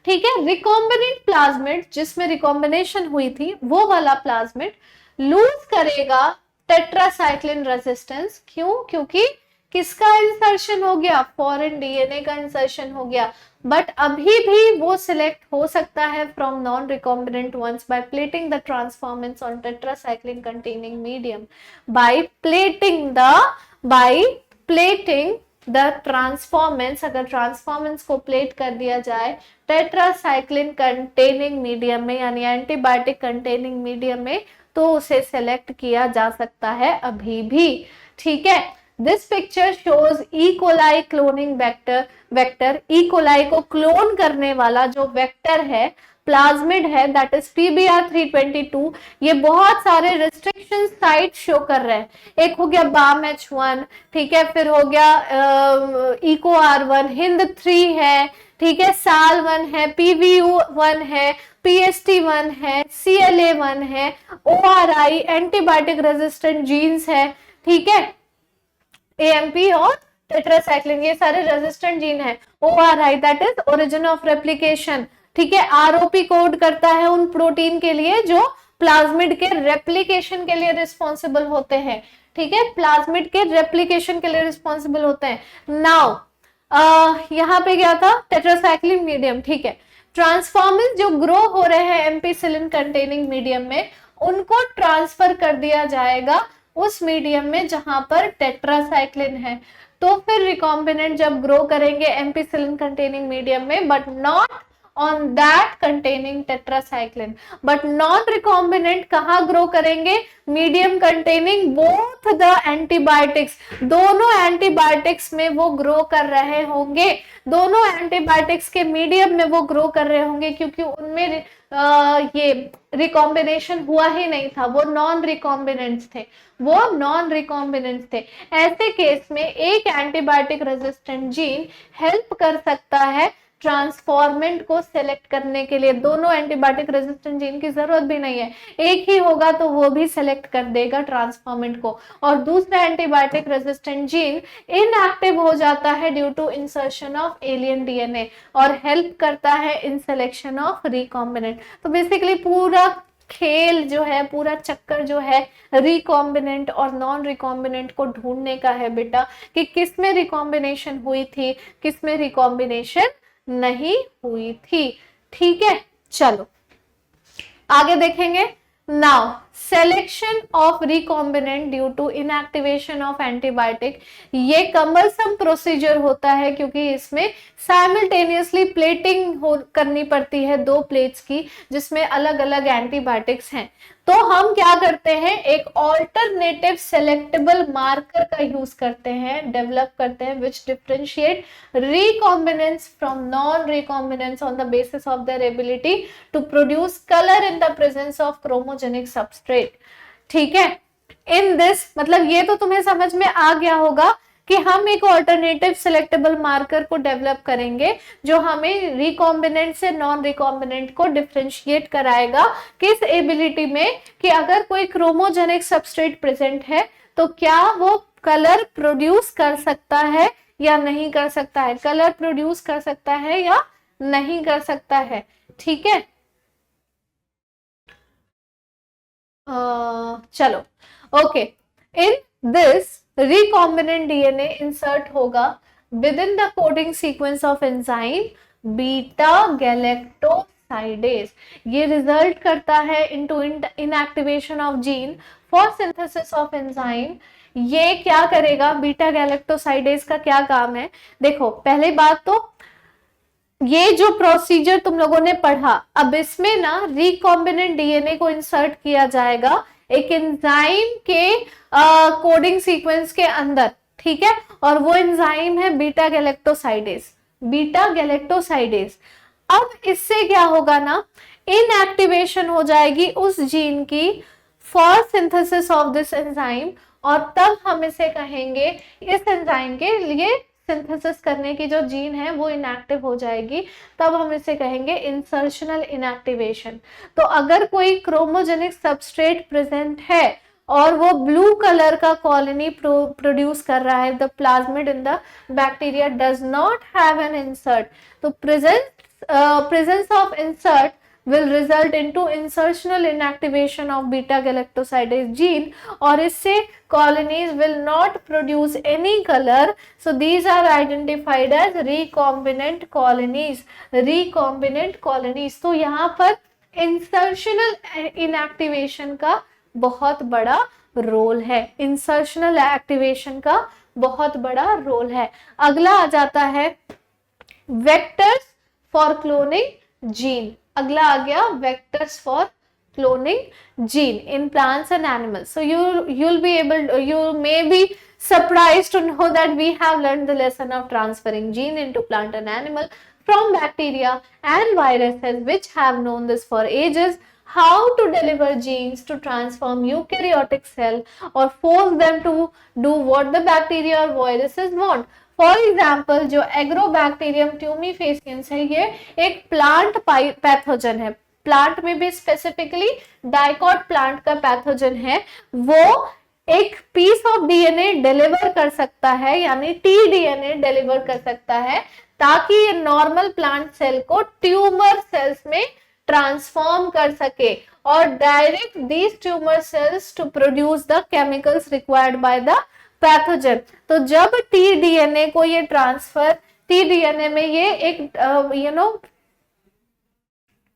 ठीक है। रिकॉम्बिनेंट प्लाज्मिड जिसमें रिकॉम्बिनेशन हुई थी वो वाला प्लाज्मिड लूज करेगा टेट्रासाइक्लिन रेजिस्टेंस। क्यों? क्योंकि किसका इंसर्शन हो गया? फॉरेन डीएनए का इंसर्शन हो गया। बट अभी भी वो सिलेक्ट हो सकता है from non recombinant ones by plating the transformants on tetracycline containing medium. By plating the transformants, अगर ट्रांसफॉर्मेंट्स को प्लेट कर दिया जाए टेट्रासाइक्लिन कंटेनिंग मीडियम में यानी एंटीबायोटिक कंटेनिंग मीडियम में, तो उसे सेलेक्ट किया जा सकता है अभी भी, ठीक है। This picture shows E coli cloning vector. E coli को क्लोन करने वाला जो वेक्टर है, प्लाज्मिड है, दैट इज PBR322। ये बहुत सारे रिस्ट्रिक्शन साइट शो कर रहे हैं। एक हो गया बाम H1, ठीक है, फिर हो गया इको R1, हिंद 3 है, ठीक है, साल 1 है, PVU1 है, PST1 है, CLA1 है, ORI एंटीबायोटिक रेजिस्टेंट जीन्स है, ठीक है, AMP और टेट्रासाइक्लिन ये सारे रेजिस्टेंट जीन है। ORI that is origin of replication, ठीक है। ROP कोड करता है उन प्रोटीन के लिए जो प्लाज्मिड के रेप्लिकेशन के लिए रिस्पॉन्सिबल होते हैं, ठीक है, प्लाज्मिड के रेप्लिकेशन के लिए रिस्पॉन्सिबल होते हैं। नाउ यहाँ पे क्या था, टेट्रासाइक्लिन मीडियम, ठीक है। ट्रांसफॉर्मेज जो ग्रो हो रहे हैं एम्पिसिलिन कंटेनिंग मीडियम में, उनको ट्रांसफर कर दिया जाएगा उस मीडियम में जहां पर टेट्रासाइक्लिन है। तो फिर रिकॉम्बिनेंट जब ग्रो करेंगे एम्पिसिलिन कंटेनिंग मीडियम में, but not on that containing tetracycline, but non recombinant कहाँ ग्रो करेंगे, medium containing both the antibiotics, दोनों एंटीबायोटिक्स में वो ग्रो कर रहे होंगे, दोनों एंटीबायोटिक्स के मीडियम में वो ग्रो कर रहे होंगे, क्योंकि उनमें ये रिकॉम्बिनेशन हुआ ही नहीं था, वो नॉन रिकॉम्बिनेंट्स थे, वो नॉन रिकॉम्बिनेंट्स थे। ऐसे केस में एक एंटीबायोटिक रेजिस्टेंट जीन हेल्प कर सकता है ट्रांसफॉर्मेंट को सेलेक्ट करने के लिए। दोनों एंटीबायोटिक रेजिस्टेंट जीन की जरूरत भी नहीं है, एक ही होगा तो वो भी सेलेक्ट कर देगा ट्रांसफॉर्मेंट को, और दूसरा एंटीबायोटिक रेजिस्टेंट जीन इनएक्टिव हो जाता है due to insertion of alien DNA और हेल्प करता है इन सिलेक्शन ऑफ रिकॉम्बिनेंट। तो बेसिकली पूरा खेल जो है, पूरा चक्कर जो है रिकॉम्बिनेंट और नॉन रिकॉम्बिनेंट को ढूंढने का है बेटा, कि किसमें रिकॉम्बिनेशन हुई थी, किसमें रिकॉम्बिनेशन नहीं हुई थी। ठीक है, चलो आगे देखेंगे। Now selection of recombinant due to inactivation of antibiotic, ये कम्बलसम प्रोसीजर होता है क्योंकि इसमें साइमल्टेनियसली प्लेटिंग करनी पड़ती है, दो प्लेट्स की जिसमें अलग अलग एंटीबायोटिक्स हैं। तो हम क्या करते हैं, एक ऑल्टरनेटिव सेलेक्टेबल मार्कर का यूज करते हैं, डेवलप करते हैं, which differentiate recombinants from non recombinants on the basis of their ability to produce colour in the presence of chromogenic substrate. ठीक है, इन दिस मतलब ये तो तुम्हें समझ में आ गया होगा कि हम एक ऑल्टरनेटिव सिलेक्टेबल मार्कर को डेवलप करेंगे जो हमें रिकॉम्बिनेंट से नॉन रिकॉम्बिनेंट को डिफरेंशिएट कराएगा, किस एबिलिटी में, कि अगर कोई क्रोमोजेनिक सबस्ट्रेट प्रेजेंट है तो क्या वो कलर प्रोड्यूस कर सकता है या नहीं कर सकता है, कलर प्रोड्यूस कर सकता है या नहीं कर सकता है। ठीक है, चलो okay. In this recombinant DNA insert होगा within the coding sequence of enzyme beta galactosidase। ये रिजल्ट करता है into inactivation of gene for synthesis of enzyme। ये क्या करेगा, बीटा गैलेक्टोसाइडेज का क्या काम है, देखो पहले बात तो ये जो प्रोसीजर तुम लोगों ने पढ़ा, अब इसमें ना रिकॉम्बिनेंट डीएनए को इंसर्ट किया जाएगा एक एंजाइम के कोडिंग सीक्वेंस के अंदर। ठीक है, और वो एंजाइम है बीटा गैलेक्टोसाइडेज, बीटा गैलेक्टोसाइडेज। अब इससे क्या होगा ना, इनएक्टिवेशन हो जाएगी उस जीन की for synthesis of this enzyme, और तब हम इसे कहेंगे, इस एंजाइम के लिए सिंथेसिस करने की जो जीन है वो इनएक्टिव हो जाएगी, तब हम इसे कहेंगे इंसर्शनल इनएक्टिवेशन। तो अगर कोई क्रोमोजेनिक सबस्ट्रेट प्रेजेंट है और वो ब्लू कलर का कॉलोनी प्रोड्यूस कर रहा है, the plasmid in the bacteria does not have an insert, तो presence of insert will result into insertional inactivation of beta galactosidase gene, और इससे colonies will not produce any color, so these are identified as recombinant colonies, recombinant colonies। तो यहाँ पर insertional inactivation का बहुत बड़ा role है, insertional activation का बहुत बड़ा रोल है। अगला आ जाता है vectors for cloning gene। अगला आ गया vectors for cloning gene in plants and animals। So you may be surprised to know that we have learned the lesson of transferring gene into plant and animal from bacteria and viruses which have known this for ages, how to deliver genes to transform eukaryotic cell or force them to do what the bacteria or viruses want। For example जो agrobacterium tumefaciens है, ये एक plant pathogen है, plant में भी specifically dicot plant का pathogen है। वो एक पीस ऑफ डीएनए डिलीवर कर सकता है, यानी टी डीएनए डिलीवर कर सकता है, ताकि ये नॉर्मल प्लांट सेल को ट्यूमर सेल्स में ट्रांसफॉर्म कर सके और direct these tumour cells to produce the chemicals required by the pathogen. तो जब टी डीएनए को ये ट्रांसफर cDNA में ये एक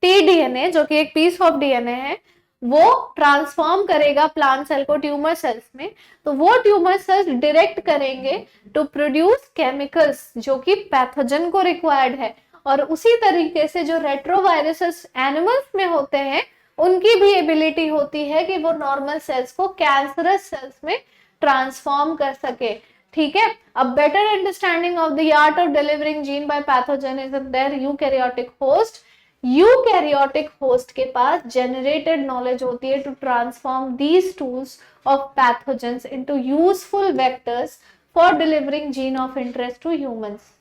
tDNA जो कि एक पीस ऑफ डीएनए है, वो ट्रांसफॉर्म करेगा प्लांट सेल को ट्यूमर सेल्स में, तो वो ट्यूमर सेल्स डायरेक्ट करेंगे टू प्रोड्यूस केमिकल्स जो कि पैथोजन को रिक्वायर्ड है। और उसी तरीके से जो रेट्रोवायरसेस एनिमल्स में होते हैं, उनकी भी एबिलिटी होती है कि वो नॉर्मल सेल्स को कैंसरस सेल्स में ट्रांसफॉर्म कर सके। ठीक है, a better understanding of the art of delivering gene by pathogen is in their eukaryotic host. Eukaryotic host के पास जनरेटेड नॉलेज होती है to transform these tools of pathogens into useful vectors for delivering gene of interest to humans.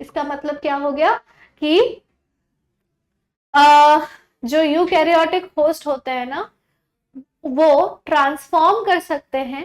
इसका मतलब क्या हो गया कि जो यूकैरियोटिक होस्ट होते हैं ना, वो ट्रांसफॉर्म कर सकते हैं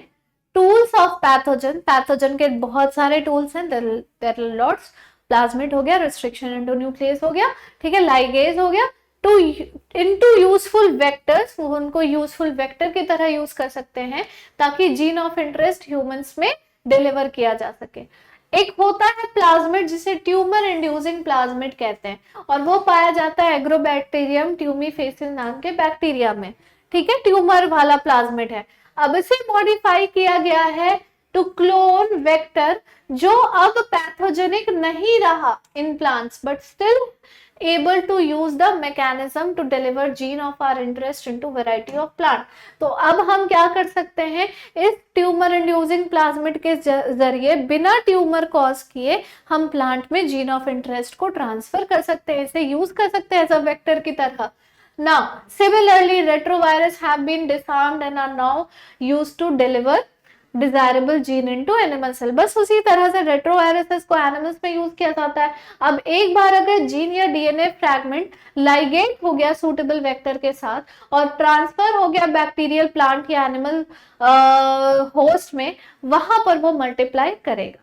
टूल्स ऑफ पैथोजन। पैथोजन के बहुत सारे टूल्स हैं, देयर आर लॉट्स। प्लाज्मिड हो गया, रिस्ट्रिक्शन इनटू न्यूक्लियस हो गया, ठीक है, लाइगेज हो गया, टू इनटू यूजफुल वेक्टर्स, उनको यूजफुल वेक्टर की तरह यूज कर सकते हैं ताकि जीन ऑफ इंटरेस्ट ह्यूमंस में डिलीवर किया जा सके। एक होता है प्लाज्मिड जिसे ट्यूमर इंड्यूसिंग प्लाज्मिड कहते हैं, और वो पाया जाता है एग्रोबैक्टीरियम ट्यूमीफेसिल नाम के बैक्टीरिया में। ठीक है, ट्यूमर वाला प्लाज्मिड है। अब इसे मॉडिफाई किया गया है टू क्लोन वेक्टर, जो अब पैथोजेनिक नहीं रहा in plants but still able to use the mechanism to deliver gene of our interest into variety of plant। तो अब हम क्या कर सकते हैं, इस ट्यूमर इंड्यूसिंग प्लाज्मिड के जरिए बिना ट्यूमर कॉज किए हम प्लांट में जीन ऑफ इंटरेस्ट को ट्रांसफर कर सकते हैं, इसे यूज कर सकते हैं एज अ वेक्टर की तरह। Now, similarly, retrovirus have been disarmed and are now used to deliver desirable gene into animal cell. बस उसी तरह से रेट्रोवायरसेस को एनिमल्स में यूज किया जाता है। अब एक बार अगर जीन या डीएनए फ्रैगमेंट लाइगेट हो गया सूटेबल वेक्टर के साथ और ट्रांसफर हो गया बैक्टीरियल, प्लांट या एनिमल होस्ट में, वहां पर वो मल्टीप्लाई करेगा।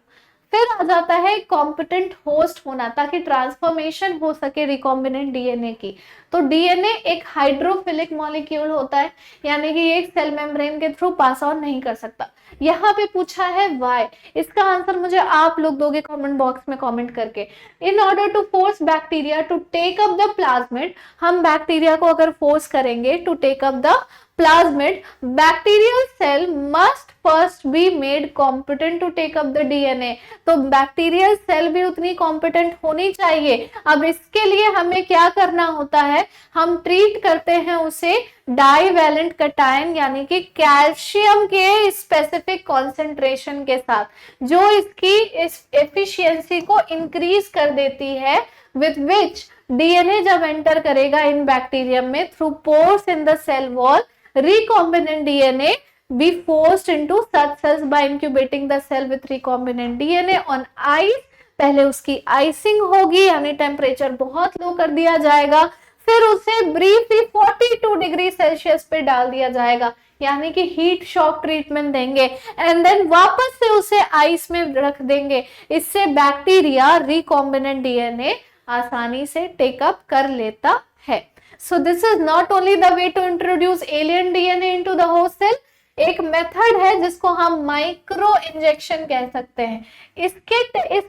फिर आ जाता है कॉम्पिटेंट होस्ट होना, ताकि ट्रांसफॉर्मेशन हो सके रिकॉम्बिनेंट डीएनए की। तो डीएनए एक हाइड्रोफिलिक मॉलिक्यूल होता है, यानी कि एक सेल मेम्ब्रेन के थ्रू पास ऑन नहीं कर सकता। यहाँ पे पूछा है व्हाई, इसका आंसर मुझे आप लोग दोगे कमेंट बॉक्स में कमेंट करके। In order to force bacteria to take up the plasmid, हम बैक्टीरिया को अगर फोर्स करेंगे to take up the plasmid, bacterial cell must first be made competent to take up the DNA। तो bacterial cell भी उतनी competent होनी चाहिए। अब इसके लिए हमें क्या करना होता है, हम ट्रीट करते हैं उसे डाइवैलेंट कटायन यानी कि कैल्शियम के स्पेसिफिक कॉन्सेंट्रेशन के साथ, जो इसकी इस एफिशिएंसी को इंक्रीज कर देती है, विथ विच डीएनए जब एंटर करेगा इन बैक्टीरियम में through pores in the cell wall, recombinant DNA be forced into such cells by incubating the cell with recombinant DNA on ice। पहले उसकी आइसिंग होगी, यानी टेम्परेचर बहुत लो कर दिया जाएगा, फिर उसे ब्रीफली 42 डिग्री सेल्सियस पे डाल दिया जाएगा, यानी कि हीट शॉक ट्रीटमेंट देंगे, एंड देन वापस से उसे आइस में रख देंगे। इससे बैक्टीरिया रिकॉम्बिनेंट डीएनए आसानी से टेकअप कर लेता है। So this is not only the way to introduce alien DNA into the host cell, एक मेथड है जिसको हम माइक्रो इंजेक्शन कह सकते हैं। इस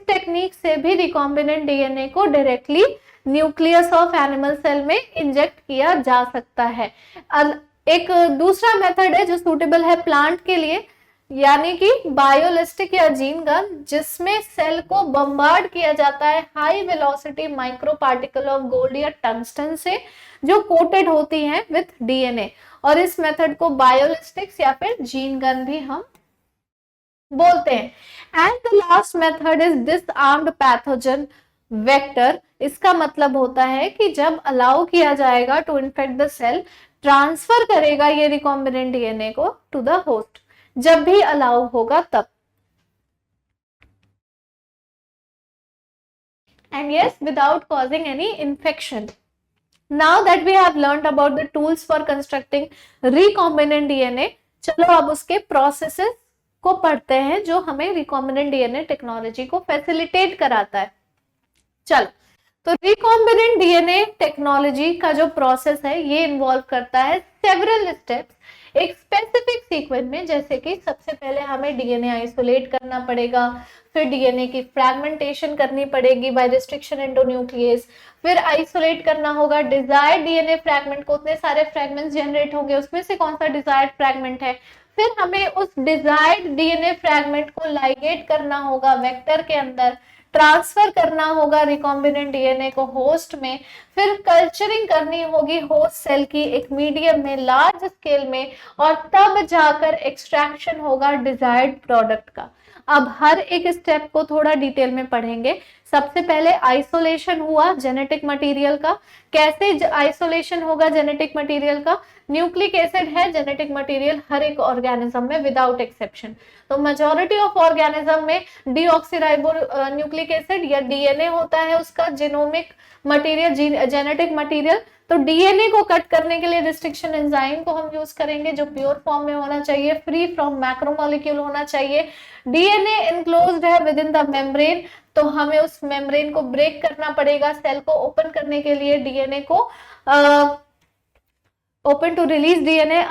टेक्निक से भी रिकॉम्बिनेंट डीएनए को directly nucleus of animal cell में इंजेक्ट किया जा सकता है। एक दूसरा मेथड है जो सूटेबल है प्लांट के लिए, यानी कि बायोलिस्टिक या जीन गन, जिसमें सेल को बम्बार्ड किया जाता है high velocity micro particle of gold या टंगस्टन से, जो कोटेड होती हैं विथ डीएनए, और इस मेथड को बायोलिस्टिक्स या फिर जीन गन भी हम बोलते हैं। And the last method is disarmed pathogen vector. इसका मतलब होता है कि जब अलाउ किया जाएगा to infect the cell, transfer करेगा ये रिकॉम्बिनेंट डीएनए को टू द होस्ट, जब भी अलाउ होगा तब। And yes, without causing any infection। Now that we have learned about the tools for constructing recombinant DNA, चलो अब उसके प्रोसेसेस को पढ़ते हैं जो हमें recombinant DNA टेक्नोलॉजी को फैसिलिटेट कराता है। चलो, तो recombinant DNA टेक्नोलॉजी का जो प्रोसेस है ये इन्वॉल्व करता है सेवरल स्टेप्स। एक स्पेसिफिक सीक्वेंस में, जैसे कि सबसे पहले हमें डीएनए आइसोलेट करना पड़ेगा, फिर डीएनए की फ्रैगमेंटेशन करनी पड़ेगी बाय रिस्ट्रिक्शन इनटू न्यूक्लियस, फिर आइसोलेट करना होगा डिजायर्ड डीएनए फ्रैगमेंट को, उतने सारे फ्रैगमेंट्स जनरेट होंगे, उसमें से कौन सा डिजायर्ड फ्रैगमेंट है, फिर हमें उस डिजायर्ड डीएनए फ्रैगमेंट को लाइगेट करना होगा वेक्टर के अंदर, ट्रांसफर करना होगा रिकॉम्बिनेंट डीएनए को होस्ट में, फिर कल्चरिंग करनी होगी होस्ट सेल की एक मीडियम में लार्ज स्केल में, और तब जाकर एक्सट्रैक्शन होगा डिजायर्ड प्रोडक्ट का। अब हर एक स्टेप को थोड़ा डिटेल में पढ़ेंगे। सबसे पहले आइसोलेशन हुआ जेनेटिक मटेरियल का। कैसे आइसोलेशन होगा जेनेटिक मटेरियल का? न्यूक्लिक एसिड है जेनेटिक मटेरियल हर एक ऑर्गेनिज्म में विदाउट एक्सेप्शन। तो मेजॉरिटी ऑफ ऑर्गेनिज्म में डीऑक्सीराइबो न्यूक्लिक एसिड या डीएनए होता है उसका जेनोमिक मटेरियल, जेनेटिक मटेरियल। तो डीएनए को कट करने के लिए रिस्ट्रिक्शन एंजाइम को हम यूज करेंगे जो प्योर फॉर्म में होना चाहिए, फ्री फ्रॉम मैक्रोमोलिक्यूल होना चाहिए। डीएनए इनक्लोज्ड है विद इन द मेम्ब्रेन, तो हमें उस मेम्ब्रेन को ब्रेक करना पड़ेगा सेल को ओपन करने के लिए, डीएनए को open to release DNA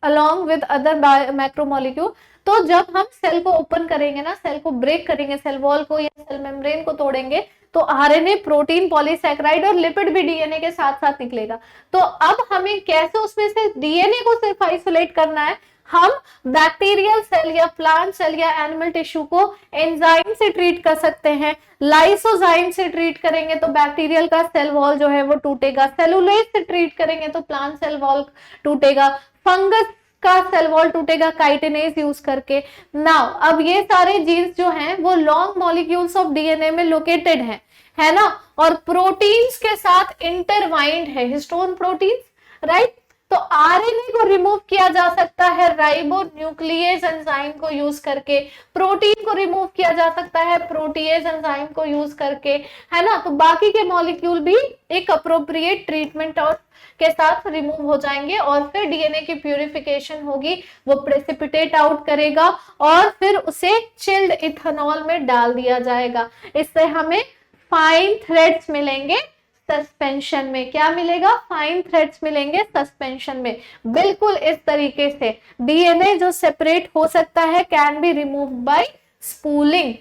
along with other macromolecule. तो जब हम सेल को ओपन करेंगे ना, सेल को ब्रेक करेंगे, सेल वॉल को या सेल मेम्ब्रेन को तोड़ेंगे, तो आरएनए, प्रोटीन, पॉलीसैकेराइड और लिपिड भी डीएनए के साथ साथ निकलेगा। तो अब हमें कैसे उसमें से डीएनए को सिर्फ आइसोलेट करना है? हम बैक्टीरियल सेल या प्लांट सेल या एनिमल टिश्यू को एंजाइम से ट्रीट कर सकते हैं। लाइसोजाइम से ट्रीट करेंगे तो बैक्टीरियल का सेल वॉल जो है वो टूटेगा, सेलुलोज से ट्रीट करेंगे तो प्लांट सेल वॉल टूटेगा, फंगस का सेल वॉल टूटेगा काइटिनेज यूज करके। नाउ अब ये सारे जीन्स जो हैं वो लॉन्ग मॉलिक्यूल्स ऑफ डीएनए में लोकेटेड है ना, और प्रोटीन्स के साथ इंटरवाइंड है, हिस्टोन प्रोटीन्स, राइट। तो आरएनए को रिमूव किया जा सकता है राइबो न्यूक्लियेज एंजाइम को यूज करके, प्रोटीन को रिमूव किया जा सकता है प्रोटीएज एंजाइम को यूज करके, है ना। तो बाकी के मॉलिक्यूल भी एक अप्रोप्रिएट ट्रीटमेंट और के साथ रिमूव हो जाएंगे, और फिर डीएनए की प्यूरिफिकेशन होगी, वो प्रेसिपिटेट आउट करेगा और फिर उसे चिल्ड इथेनॉल में डाल दिया जाएगा। इससे हमें फाइन थ्रेड्स मिलेंगे सस्पेंशन में। क्या मिलेगा? फाइन थ्रेड्स मिलेंगे सस्पेंशन में। बिल्कुल इस तरीके से डीएनए जो सेपरेट हो सकता है can be removed by spooling,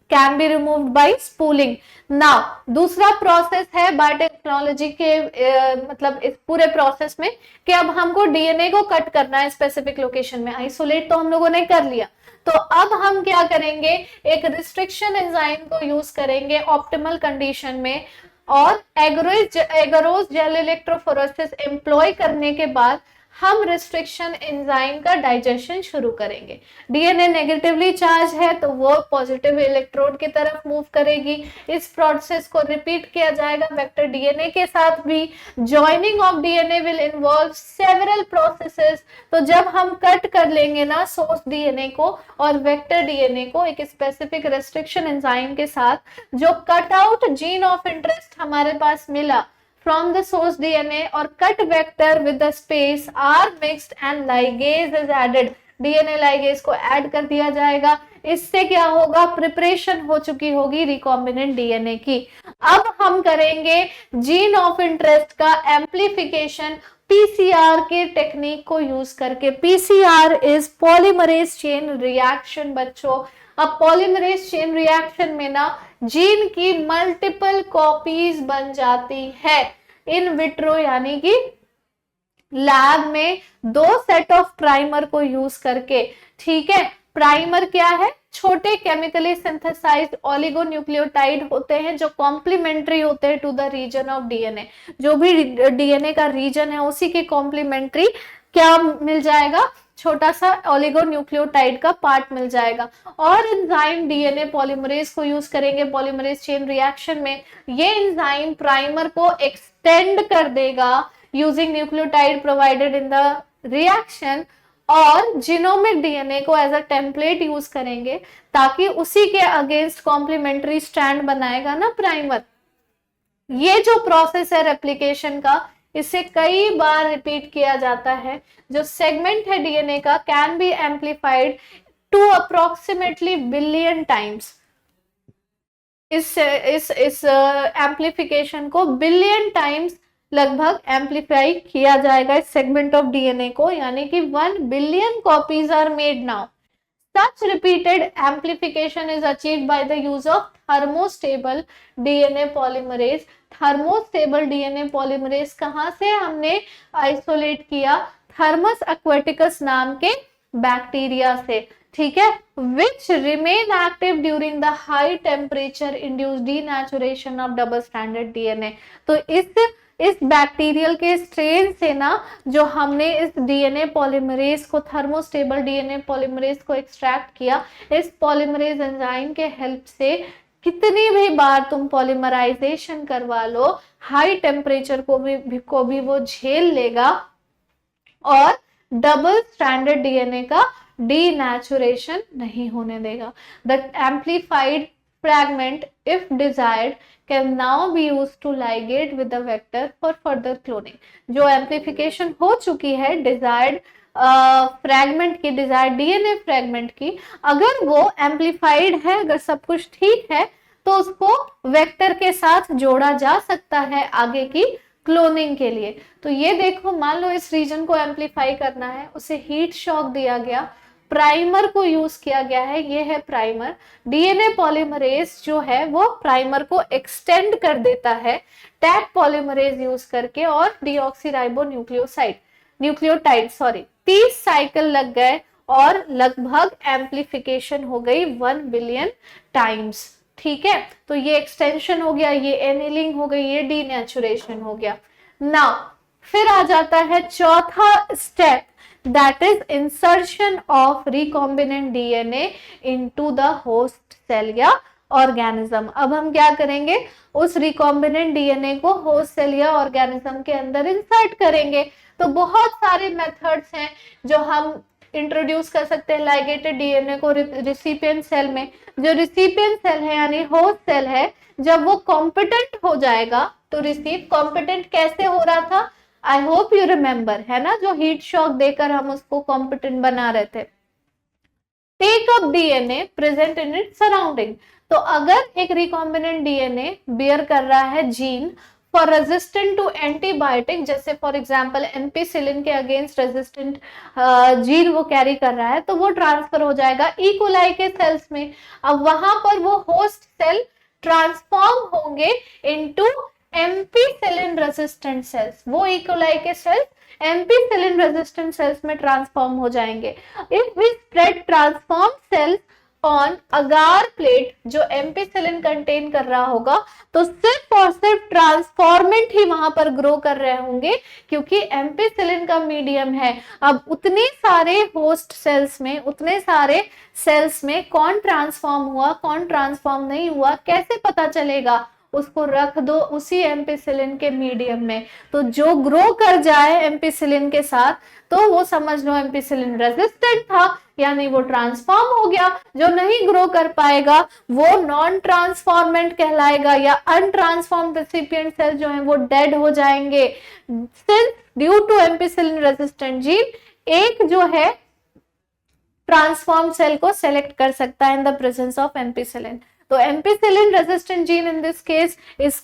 can be removed by spooling. Now दूसरा प्रोसेस है बायोटेक्नोलॉजी के मतलब इस पूरे प्रोसेस में कि अब हमको डीएनए को कट करना है स्पेसिफिक लोकेशन में। आइसोलेट तो हम लोगों ने कर लिया, तो अब हम क्या करेंगे? एक रिस्ट्रिक्शन एंजाइम को यूज करेंगे ऑप्टिमल कंडीशन में, और एगरोज जेल इलेक्ट्रोफोरेसिस एम्प्लॉय करने के बाद हम रिस्ट्रिक्शन एंजाइम का डाइजेशन शुरू करेंगे। डीएनए नेगेटिवली चार्ज है तो वो पॉजिटिव इलेक्ट्रोड की तरफ मूव करेगी। इस प्रोसेस को रिपीट किया जाएगा वेक्टर डीएनए के साथ भी। Joining of DNA will involve several processes. तो जब हम कट कर लेंगे ना सोर्स डीएनए को और वेक्टर डीएनए को एक स्पेसिफिक रिस्ट्रिक्शन एंजाइम के साथ, जो cut out gene of interest हमारे पास मिला from the source DNA or cut vector with the space are mixed and ligase is added। DNA ligase को ऐड कर दिया जाएगा। इससे क्या होगा? प्रिपरेशन हो चुकी होगी रिकॉम्बिनेंट डीएनए की। अब हम करेंगे जीन ऑफ इंटरेस्ट का एम्प्लीफिकेशन पीसीआर के टेक्निक को यूज करके। PCR is polymerase chain reaction बच्चों। अब पॉलीमरेज चेन रिएक्शन में ना जीन की मल्टीपल कॉपीज बन जाती है इन विट्रो, यानी कि लैब में दो सेट ऑफ प्राइमर को यूज करके। ठीक है, प्राइमर क्या है? छोटे केमिकली सिंथेसाइज्ड ओलिगोन्यूक्लियोटाइड होते हैं जो कॉम्प्लीमेंट्री होते हैं to the region of DNA. जो भी डीएनए का रीजन है उसी के कॉम्प्लीमेंट्री क्या मिल जाएगा? छोटा सा ओलिगोन्यूक्लियोटाइड का पार्ट मिल जाएगा। और एंजाइम डीएनए पॉलीमरेज को यूज करेंगे पॉलीमरेज चेन रिएक्शन में। ये एंजाइम प्राइमर को एक्सटेंड कर देगा using nucleotide provided in the reaction, और जीनोमिक डीएनए को एज अ टेम्पलेट यूज करेंगे ताकि उसी के अगेंस्ट कॉम्प्लीमेंट्री स्ट्रैंड बनाएगा ना प्राइमर। ये जो प्रोसेस है रेप्लिकेशन का, इसे कई बार रिपीट किया जाता है। जो सेगमेंट है डीएनए का can be amplified to approximately billion times. इस एम्प्लीफिकेशन को बिलियन टाइम्स लगभग एम्पलीफाई किया जाएगा इस सेगमेंट ऑफ डीएनए को, यानी कि 1 billion copies are made now. Such repeated amplification is achieved by the use of thermostable DNA polymerase। thermostable DNA polymerase कहाँ से हमने आइसोलेट किया? थर्मस एक्वेटिकस नाम के बैक्टीरिया से, ठीक है, which remain active during the high temperature induced denaturation of double stranded DNA। तो इस बैक्टीरियल के स्ट्रेन से ना जो हमने इस डीएनए पॉलीमरेज को, थर्मोस्टेबल डीएनए पॉलीमरेज को एक्सट्रैक्ट किया, इस पॉलीमरेज एंजाइम के हेल्प से कितनी भी बार तुम पॉलीमराइजेशन करवा लो, हाई टेम्परेचर को भी वो झेल लेगा और डबल स्ट्रैंडेड डीएनए का डीनेचुरेशन नहीं होने देगा। The amplified fragment, if desired, can now be used to ligate with the vector for further cloning। जो एम्प्लीफिकेशन हो चुकी है डिजायर्ड फ्रैगमेंट की, डिजायर्ड डीएनए फ्रैगमेंट की, अगर वो एम्प्लीफाइड है, अगर सब कुछ ठीक है, तो उसको वेक्टर के साथ जोड़ा जा सकता है आगे की क्लोनिंग के लिए। तो ये देखो, मान लो इस रीजन को एम्प्लीफाई करना है, उसे हीट शॉक दिया गया, प्राइमर को यूज किया गया है, ये है प्राइमर। डीएनए पॉलीमरेज जो है वो प्राइमर को एक्सटेंड कर देता है टैग पॉलीमरेज यूज करके, और डीऑक्सीराइबो न्यूक्लियोटाइड 30 साइकिल लग गए और लगभग एम्प्लीफिकेशन हो गई 1 बिलियन टाइम्स, ठीक है। तो ये एक्सटेंशन हो गया, ये एनिलिंग हो गई, ये डीनेचुरेशन हो गया। नाउ फिर आ जाता है चौथा step, that is insertion of recombinant DNA into the host cell या ऑर्गेनिज्म। अब हम क्या करेंगे, उस रिकॉम्बिनेंट डीएनए को होस्ट सेल या ऑर्गेनिज्म के अंदर इंसर्ट करेंगे। तो बहुत सारे मेथड्स हैं जो हम इंट्रोड्यूस कर सकते हैं लाइगेटेड डीएनए को रिसिपिएंट सेल में। जो रिसिपिएंट सेल है यानी होस्ट सेल है, जब वो कॉम्पिटेंट हो जाएगा तो रिसीव, कॉम्पिटेंट कैसे हो रहा था, आई होप यू रिमेम्बर, है ना, जो हीट शॉक देकर हम उसको कॉम्पिटेंट बना रहे थे। Take up DNA present in it surrounding. तो अगर एक रिकॉम्बिनेंट डीएनए बियर कर रहा है gene for resistant to antibiotic, जैसे फॉर एग्जांपल एम्पिसिलिन के अगेंस्ट रेजिस्टेंट जीन वो कैरी कर रहा है, तो वो ट्रांसफर हो जाएगा ई कोलाई के सेल्स में। अब वहां पर वो होस्ट सेल ट्रांसफॉर्म होंगे इनटू एम्पिसिलिन रेजिस्टेंट सेल्स, वो ई कोलाई के सेल्स एम्पिसिलिन रेजिस्टेंट सेल्स में ट्रांसफॉर्म हो जाएंगे। If we spread transform cells on agar plate जो एम्पिसिलिन कंटेन कर रहा होगा, तो सिर्फ और सिर्फ ट्रांसफॉर्मेंट ही वहां पर ग्रो कर रहे होंगे, क्योंकि एम्पिसिलिन का मीडियम है। अब उतने सारे होस्ट सेल्स में, उतने सारे सेल्स में कौन ट्रांसफॉर्म हुआ, कौन ट्रांसफॉर्म नहीं हुआ, कैसे पता चलेगा? उसको रख दो उसी एम्पिसिलिन के मीडियम में, तो जो ग्रो कर जाए एम्पिसिलिन के साथ तो वो समझ लो एम्पिसिलिन रेजिस्टेंट था, यानी वो ट्रांसफॉर्म हो गया। जो नहीं ग्रो कर पाएगा वो नॉन ट्रांसफॉर्मेंट कहलाएगा, या अनट्रांसफॉर्म्ड रेसिपिएंट सेल जो है वो डेड हो जाएंगे। Since due to ampicillin resistant gene, एक जो है ट्रांसफॉर्म सेल को सेलेक्ट कर सकता है in the presence of ampicillin. तो ampicillin resistant gene in this case is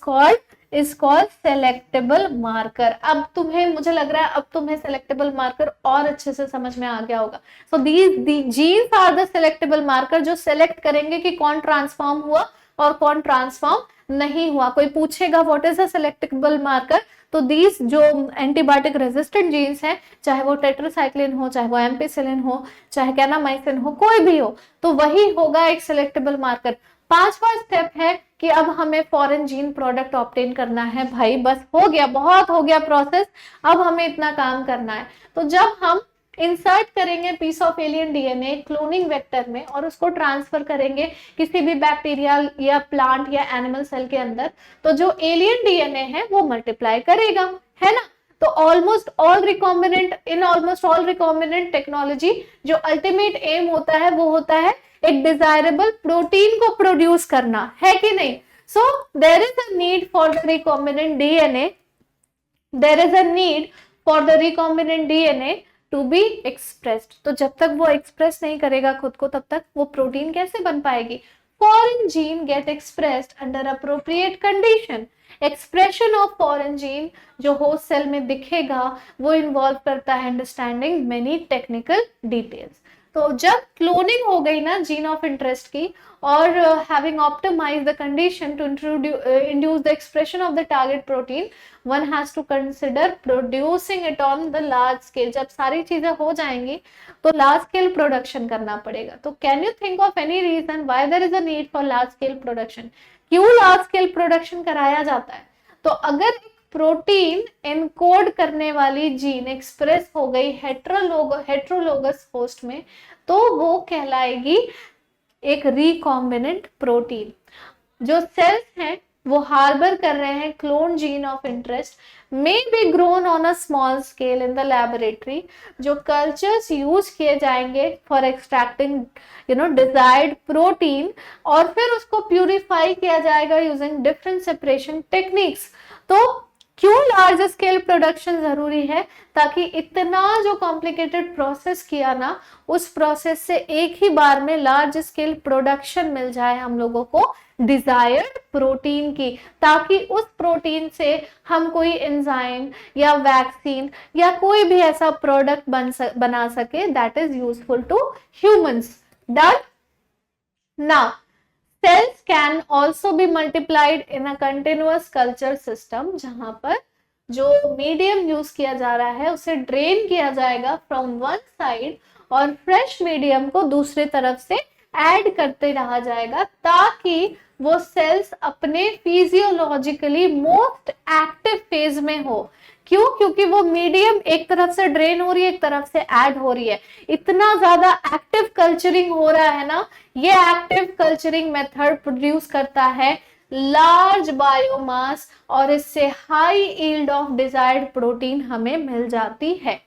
called selectable marker. अब तुम्हें, मुझे लग रहा है अब तुम्हें सेलेक्टेबल मार्कर और अच्छे से समझ में आ गया होगा। So these genes are the selectable marker जो सेलेक्ट करेंगे कि कौन ट्रांसफॉर्म हुआ और कौन ट्रांसफॉर्म नहीं हुआ। कोई पूछेगा what is a selectable marker, तो दीज जो एंटीबायोटिक रेजिस्टेंट जीन्स हैं, चाहे वो टेट्रासाइक्लिन हो, चाहे वो एम्पिसिलिन हो, चाहे कैनामाइसिन हो, कोई भी हो, तो वही होगा एक सेलेक्टेबल मार्कर। पांचवा स्टेप है कि अब हमें फॉरेन जीन प्रोडक्ट ऑब्टेन करना है। भाई बस हो गया, बहुत हो गया प्रोसेस, अब हमें इतना काम करना है। तो जब हम इंसर्ट करेंगे piece of alien DNA cloning vector में और उसको ट्रांसफर करेंगे किसी भी बैक्टीरिया या प्लांट या एनिमल सेल के अंदर, तो जो एलियन डीएनए है वो मल्टीप्लाई करेगा, है ना। तो ऑलमोस्ट ऑल रिकॉम्बिनेंट टेक्नोलॉजी जो अल्टीमेट एम होता है वो होता है एक डिजायरेबल प्रोटीन को प्रोड्यूस करना, है कि नहीं। So there is a need for the recombinant DNA to be expressed. तो जब तक वो एक्सप्रेस नहीं करेगा खुद को, तब तक वो प्रोटीन कैसे बन पाएगी। foreign gene get expressed under appropriate condition. Expression of foreign gene जो होस्ट सेल में दिखेगा वो इन्वॉल्व करता है अंडरस्टैंडिंग मेनी टेक्निकल डिटेल्स। तो जब क्लोनिंग हो गई ना जीन ऑफ इंटरेस्ट की, और having optimise the condition to induce the expression of the target protein, one has to consider producing it on the large scale. जब सारी चीजें हो जाएंगी तो लार्ज स्केल प्रोडक्शन करना पड़ेगा। तो can you think of any reason why there is a need for large scale production? क्यों लार्ज स्केल प्रोडक्शन कराया जाता है? तो अगर प्रोटीन एनकोड करने वाली जीन एक्सप्रेस हो गई हेट्रोलोगस होस्ट में, तो वो कहलाएगी एक रिकॉम्बिनेंट प्रोटीन। जो सेल्स हैं वो हार्बर कर रहे हैं clone gene of interest, may be grown on a small scale in the laboratory. जो कल्चर्स यूज किए जाएंगे फॉर एक्सट्रैक्टिंग डिजायर्ड प्रोटीन, और फिर उसको प्यूरिफाई किया जाएगा यूजिंग डिफरेंट सेपरेशन टेक्निक्स। तो क्यों लार्ज स्केल प्रोडक्शन जरूरी है? ताकि इतना जो कॉम्प्लिकेटेड प्रोसेस किया ना, उस प्रोसेस से एक ही बार में लार्ज स्केल प्रोडक्शन मिल जाए हम लोगों को डिजायर्ड प्रोटीन की, ताकि उस प्रोटीन से हम कोई एंजाइम या वैक्सीन या कोई भी ऐसा प्रोडक्ट बना सके that is useful to humans. Done? Now cells can also be multiplied in a continuous culture system, जहां पर जो मीडियम यूज किया जा रहा है उसे ड्रेन किया जाएगा फ्रॉम वन साइड, और फ्रेश मीडियम को दूसरे तरफ से ऐड करते रहा जाएगा, ताकि वो सेल्स अपने फिजियोलॉजिकली मोस्ट एक्टिव फेज में हो। क्यों? क्योंकि वो मीडियम एक तरफ से ड्रेन हो रही है, एक तरफ से ऐड हो रही है। इतना ज्यादा एक्टिव कल्चरिंग हो रहा है ना, ये एक्टिव कल्चरिंग मेथड प्रोड्यूस करता है लार्ज बायोमास, और इससे high yield of desired protein हमें मिल जाती है।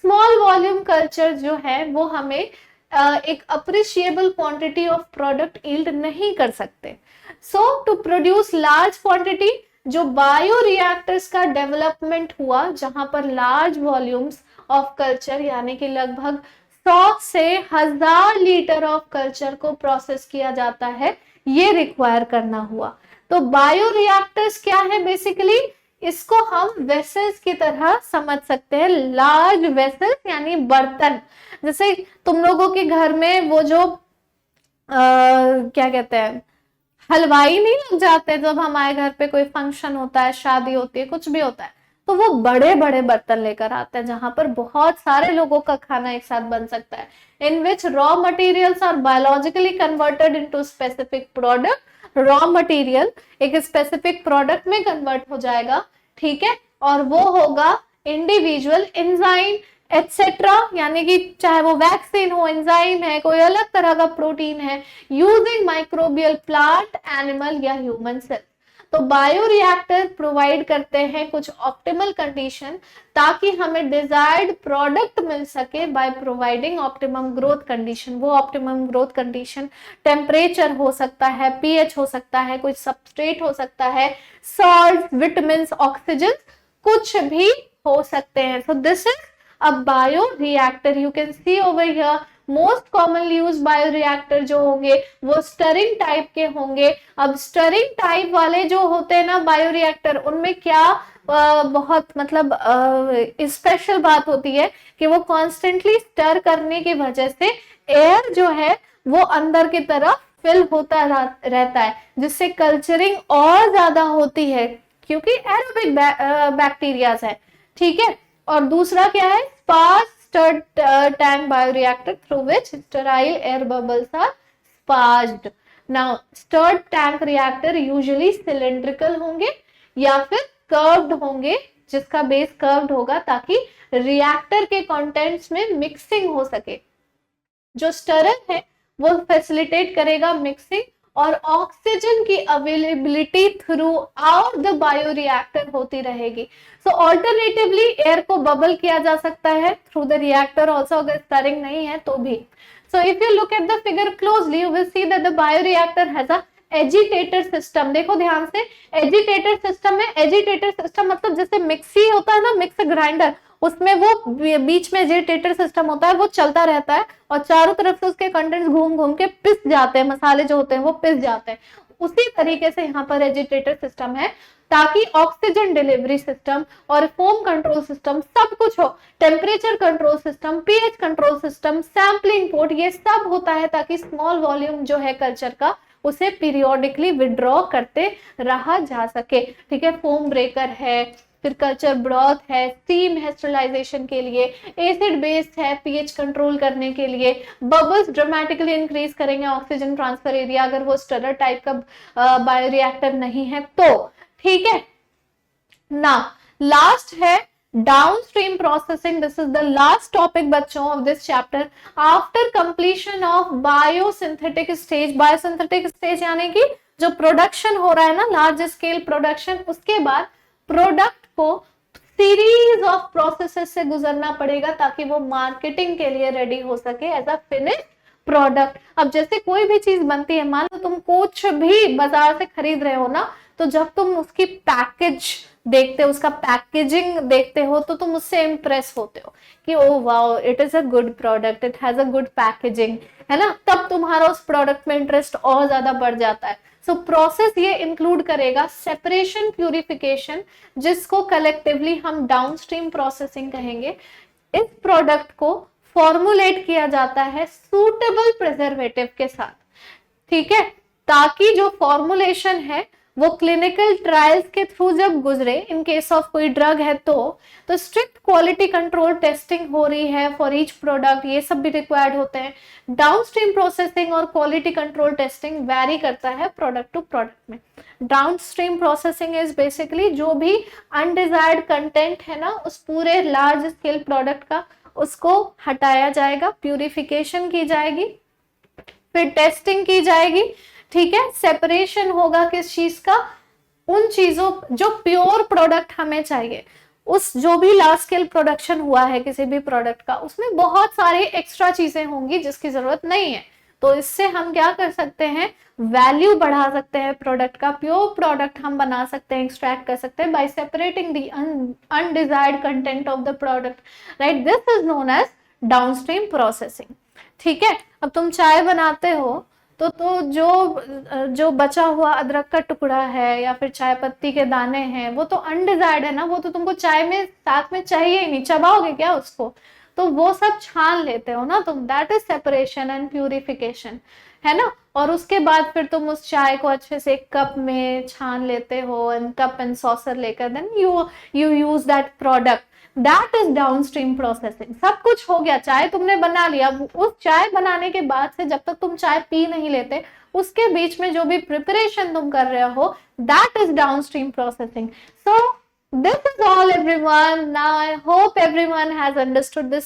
स्मॉल वॉल्यूम कल्चर जो है वो हमें एक appreciable quantity of product yield नहीं कर सकते। सो टू प्रोड्यूस लार्ज क्वांटिटी, जो बायो रिएक्टर्स का डेवलपमेंट हुआ जहां पर लार्ज वॉल्यूम्स ऑफ कल्चर यानी कि लगभग 100 से 1000 लीटर ऑफ कल्चर को प्रोसेस किया जाता है, ये रिक्वायर करना हुआ। तो बायो रिएक्टर्स क्या है? बेसिकली इसको हम वेसल्स की तरह समझ सकते हैं। लार्ज वेसल्स यानी बर्तन, जैसे तुम लोगों के घर में वो जो क्या कहते हैं, हलवाई नहीं लग जाते जब हमारे घर पे कोई फंक्शन होता है, शादी होती है, कुछ भी होता है, तो वो बड़े बड़े बर्तन लेकर आते हैं जहां पर बहुत सारे लोगों का खाना एक साथ बन सकता है, in which raw materials are biologically converted into specific product. Raw material एक स्पेसिफिक प्रोडक्ट में कन्वर्ट हो जाएगा, ठीक है, और वो होगा इंडिविजुअल एंजाइम एटसेट्रा, यानी कि चाहे वो वैक्सीन हो, एंजाइम है, कोई अलग तरह का प्रोटीन है, यूजिंग माइक्रोबियल प्लांट, एनिमल या ह्यूमन सेल। तो बायो रिएक्टर प्रोवाइड करते हैं कुछ ऑप्टिमल कंडीशन ताकि हमें डिजायर्ड प्रोडक्ट मिल सके by providing optimum growth condition. वो ऑप्टिमम ग्रोथ कंडीशन टेम्परेचर हो सकता है, पीएच हो सकता है, कोई सबस्ट्रेट हो सकता है, सॉल्ट, विटामिन, ऑक्सीजन, कुछ भी हो सकते हैं। So this is a bioreactor. You can see over here most commonly used bioreactor जो होंगे वो स्टरिंग टाइप के होंगे। अब स्टरिंग टाइप वाले जो होते हैं ना बायोरिएक्टर, उनमें क्या बहुत मतलब स्पेशल बात होती है कि वो कॉन्स्टेंटली स्टर करने की वजह से एयर जो है वो अंदर की तरफ फिल होता रहता है, जिससे कल्चरिंग और ज्यादा होती है क्योंकि एरोबिक बैक्टीरियाज है, ठीक है। और दूसरा क्या है, sparse stirred tank bioreactor through which sterile air bubbles are sparged. Now stirred tank reactor usually cylindrical होंगे या फिर कर्व्ड होंगे, जिसका बेस कर्व्ड होगा ताकि रिएक्टर के कंटेंट्स में मिक्सिंग हो सके। जो स्टरर है वो फैसिलिटेट करेगा मिक्सिंग और ऑक्सीजन की availability through out the bioreactor होती रहेगी। सो ऑल्टरनेटिवली एयर को बबल किया जा सकता है थ्रू द रिएक्टर ऑल्सो, अगर स्टरिंग नहीं है तो भी। So if you look at the figure closely you will see that the bioreactor has a agitator system. देखो ध्यान से, एजिटेटर सिस्टम में, एजिटेटर सिस्टम मतलब जैसे मिक्सी होता है ना, मिक्सर ग्राइंडर, उसमें वो बीच में एजिटेटर सिस्टम होता है, वो चलता रहता है और चारों तरफ से उसके कंटेंट्स घूम घूम के पिस जाते हैं, मसाले जो होते हैं वो पिस जाते हैं। उसी तरीके से यहाँ पर एजिटेटर सिस्टम है, ताकि ऑक्सीजन डिलीवरी सिस्टम और फोम कंट्रोल सिस्टम सब कुछ हो, temperature control system, pH control system, sampling port, ये सब होता है ताकि स्मॉल वॉल्यूम जो है कल्चर का उसे पीरियोडिकली विड्रॉ करते रहा जा सके। ठीक है, फोम ब्रेकर है, फिर कल्चर ब्रॉथ है, स्टीम है स्टरलाइजेशन के लिए, एसिड बेस है पीएच कंट्रोल करने के लिए, बबल्स ड्रामेटिकली इंक्रीज करेंगे ऑक्सीजन ट्रांसफर एरिया अगर वो स्टरर टाइप का बायोरिएक्टर नहीं है तो। ठीक है ना, लास्ट है downstream processing. This is the last topic बच्चों of this chapter. After completion of biosynthetic stage, biosynthetic stage यानी कि जो प्रोडक्शन हो रहा है ना, लार्ज स्केल प्रोडक्शन, उसके बाद प्रोडक्ट को सीरीज ऑफ प्रोसेसेस से गुजरना पड़ेगा ताकि वो मार्केटिंग के लिए रेडी हो सके एज अ फिनिश प्रोडक्ट। अब जैसे कोई भी चीज बनती है, मान लो तुम कुछ भी बाजार से खरीद रहे हो ना, तो जब तुम उसकी पैकेज देखते हो, उसका पैकेजिंग देखते हो, तो तुम उससे इंप्रेस होते हो कि oh wow it is a good product, it has a good packaging, है ना, तब तुम्हारा उस प्रोडक्ट में इंटरेस्ट और ज्यादा बढ़ जाता है। सो प्रोसेस ये इंक्लूड करेगा सेपरेशन, प्यूरिफिकेशन, जिसको कलेक्टिवली हम डाउनस्ट्रीम प्रोसेसिंग कहेंगे। इस प्रोडक्ट को फॉर्मुलेट किया जाता है सूटेबल प्रिजर्वेटिव के साथ, ठीक है, ताकि जो फॉर्मुलेशन है वो क्लिनिकल ट्रायल्स के थ्रू जब गुजरे, इन केस ऑफ कोई ड्रग है तो स्ट्रिक्ट क्वालिटी कंट्रोल टेस्टिंग हो रही है फॉर ईच प्रोडक्ट, ये सब भी रिक्वायर्ड होते हैं। डाउनस्ट्रीम प्रोसेसिंग और क्वालिटी कंट्रोल टेस्टिंग वैरी करता है प्रोडक्ट टू प्रोडक्ट में। डाउनस्ट्रीम प्रोसेसिंग इज बेसिकली जो भी अनडिजायर्ड कंटेंट है ना उस पूरे लार्ज स्केल प्रोडक्ट का, उसको हटाया जाएगा, प्यूरिफिकेशन की जाएगी, फिर टेस्टिंग की जाएगी। ठीक है, सेपरेशन होगा किस चीज का, उन चीजों जो प्योर प्रोडक्ट हमें चाहिए, उस जो भी लार्ज स्केल प्रोडक्शन हुआ है किसी भी प्रोडक्ट का, उसमें बहुत सारी एक्स्ट्रा चीजें होंगी जिसकी जरूरत नहीं है। तो इससे हम क्या कर सकते हैं, वैल्यू बढ़ा सकते हैं प्रोडक्ट का, प्योर प्रोडक्ट हम बना सकते हैं, एक्सट्रैक्ट कर सकते हैं by separating the undesired content of the product, right. This is known as downstream processing. ठीक है, अब तुम चाय बनाते हो तो जो बचा हुआ अदरक का टुकड़ा है या फिर चाय पत्ती के दाने हैं वो तो अनडिजायर्ड है ना, वो तो तुमको चाय में साथ में चाहिए ही नहीं, चबाओगे क्या उसको, तो वो सब छान लेते हो ना तुम, that is separation and purification, है ना। और उसके बाद फिर तुम उस चाय को अच्छे से एक कप में छान लेते हो, एंड कप एंड सॉसर लेकर then you use that product, that is downstream processing. सब कुछ हो गया, चाय तुमने बना लिया, उस चाय बनाने के बाद से जब तक तुम चाय पी नहीं लेते उसके बीच में जो भी प्रिपरेशन तुम कर रहे हो, that is downstream processing. So this is all everyone. Now I hope everyone has understood this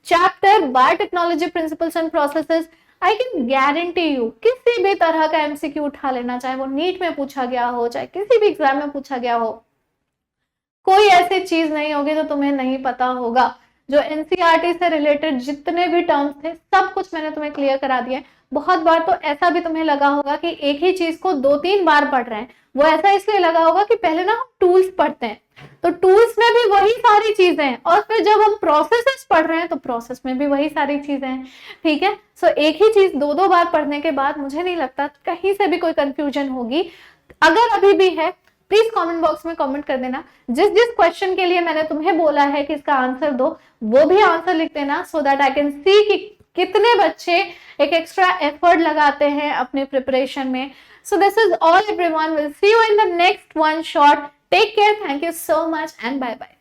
chapter, biotechnology principles and processes. I can guarantee you किसी भी तरह का MCQ उठा लेना, चाहे वो नीट में पूछा गया हो, चाहे किसी भी एग्जाम में पूछा गया हो, कोई ऐसी चीज नहीं होगी तो तुम्हें नहीं पता होगा। जो एनसीईआरटी से रिलेटेड जितने भी टर्म्स थे सब कुछ मैंने तुम्हें क्लियर करा दिया है। बहुत बार तो ऐसा भी तुम्हें लगा होगा कि एक ही चीज को 2-3 बार पढ़ रहे हैं, वो ऐसा इसलिए लगा होगा कि पहले ना हम टूल्स पढ़ते हैं तो टूल्स में भी वही सारी चीजें हैं, और फिर जब हम प्रोसेसेस पढ़ रहे हैं तो प्रोसेस में भी वही सारी चीजें हैं। ठीक है, सो एक ही चीज 2-2 बार पढ़ने के बाद मुझे नहीं लगता कहीं से भी कोई कंफ्यूजन होगी। अगर अभी भी है प्लीज कमेंट बॉक्स में कमेंट कर देना। जिस जिस क्वेश्चन के लिए मैंने तुम्हें बोला है कि इसका आंसर दो, वो भी आंसर लिख देना, so that I can see कि कितने बच्चे एक एक्स्ट्रा एफर्ट लगाते हैं अपने प्रिपरेशन में। So this is all everyone, will see you in the next one shot. Take care, thank you so much and bye bye.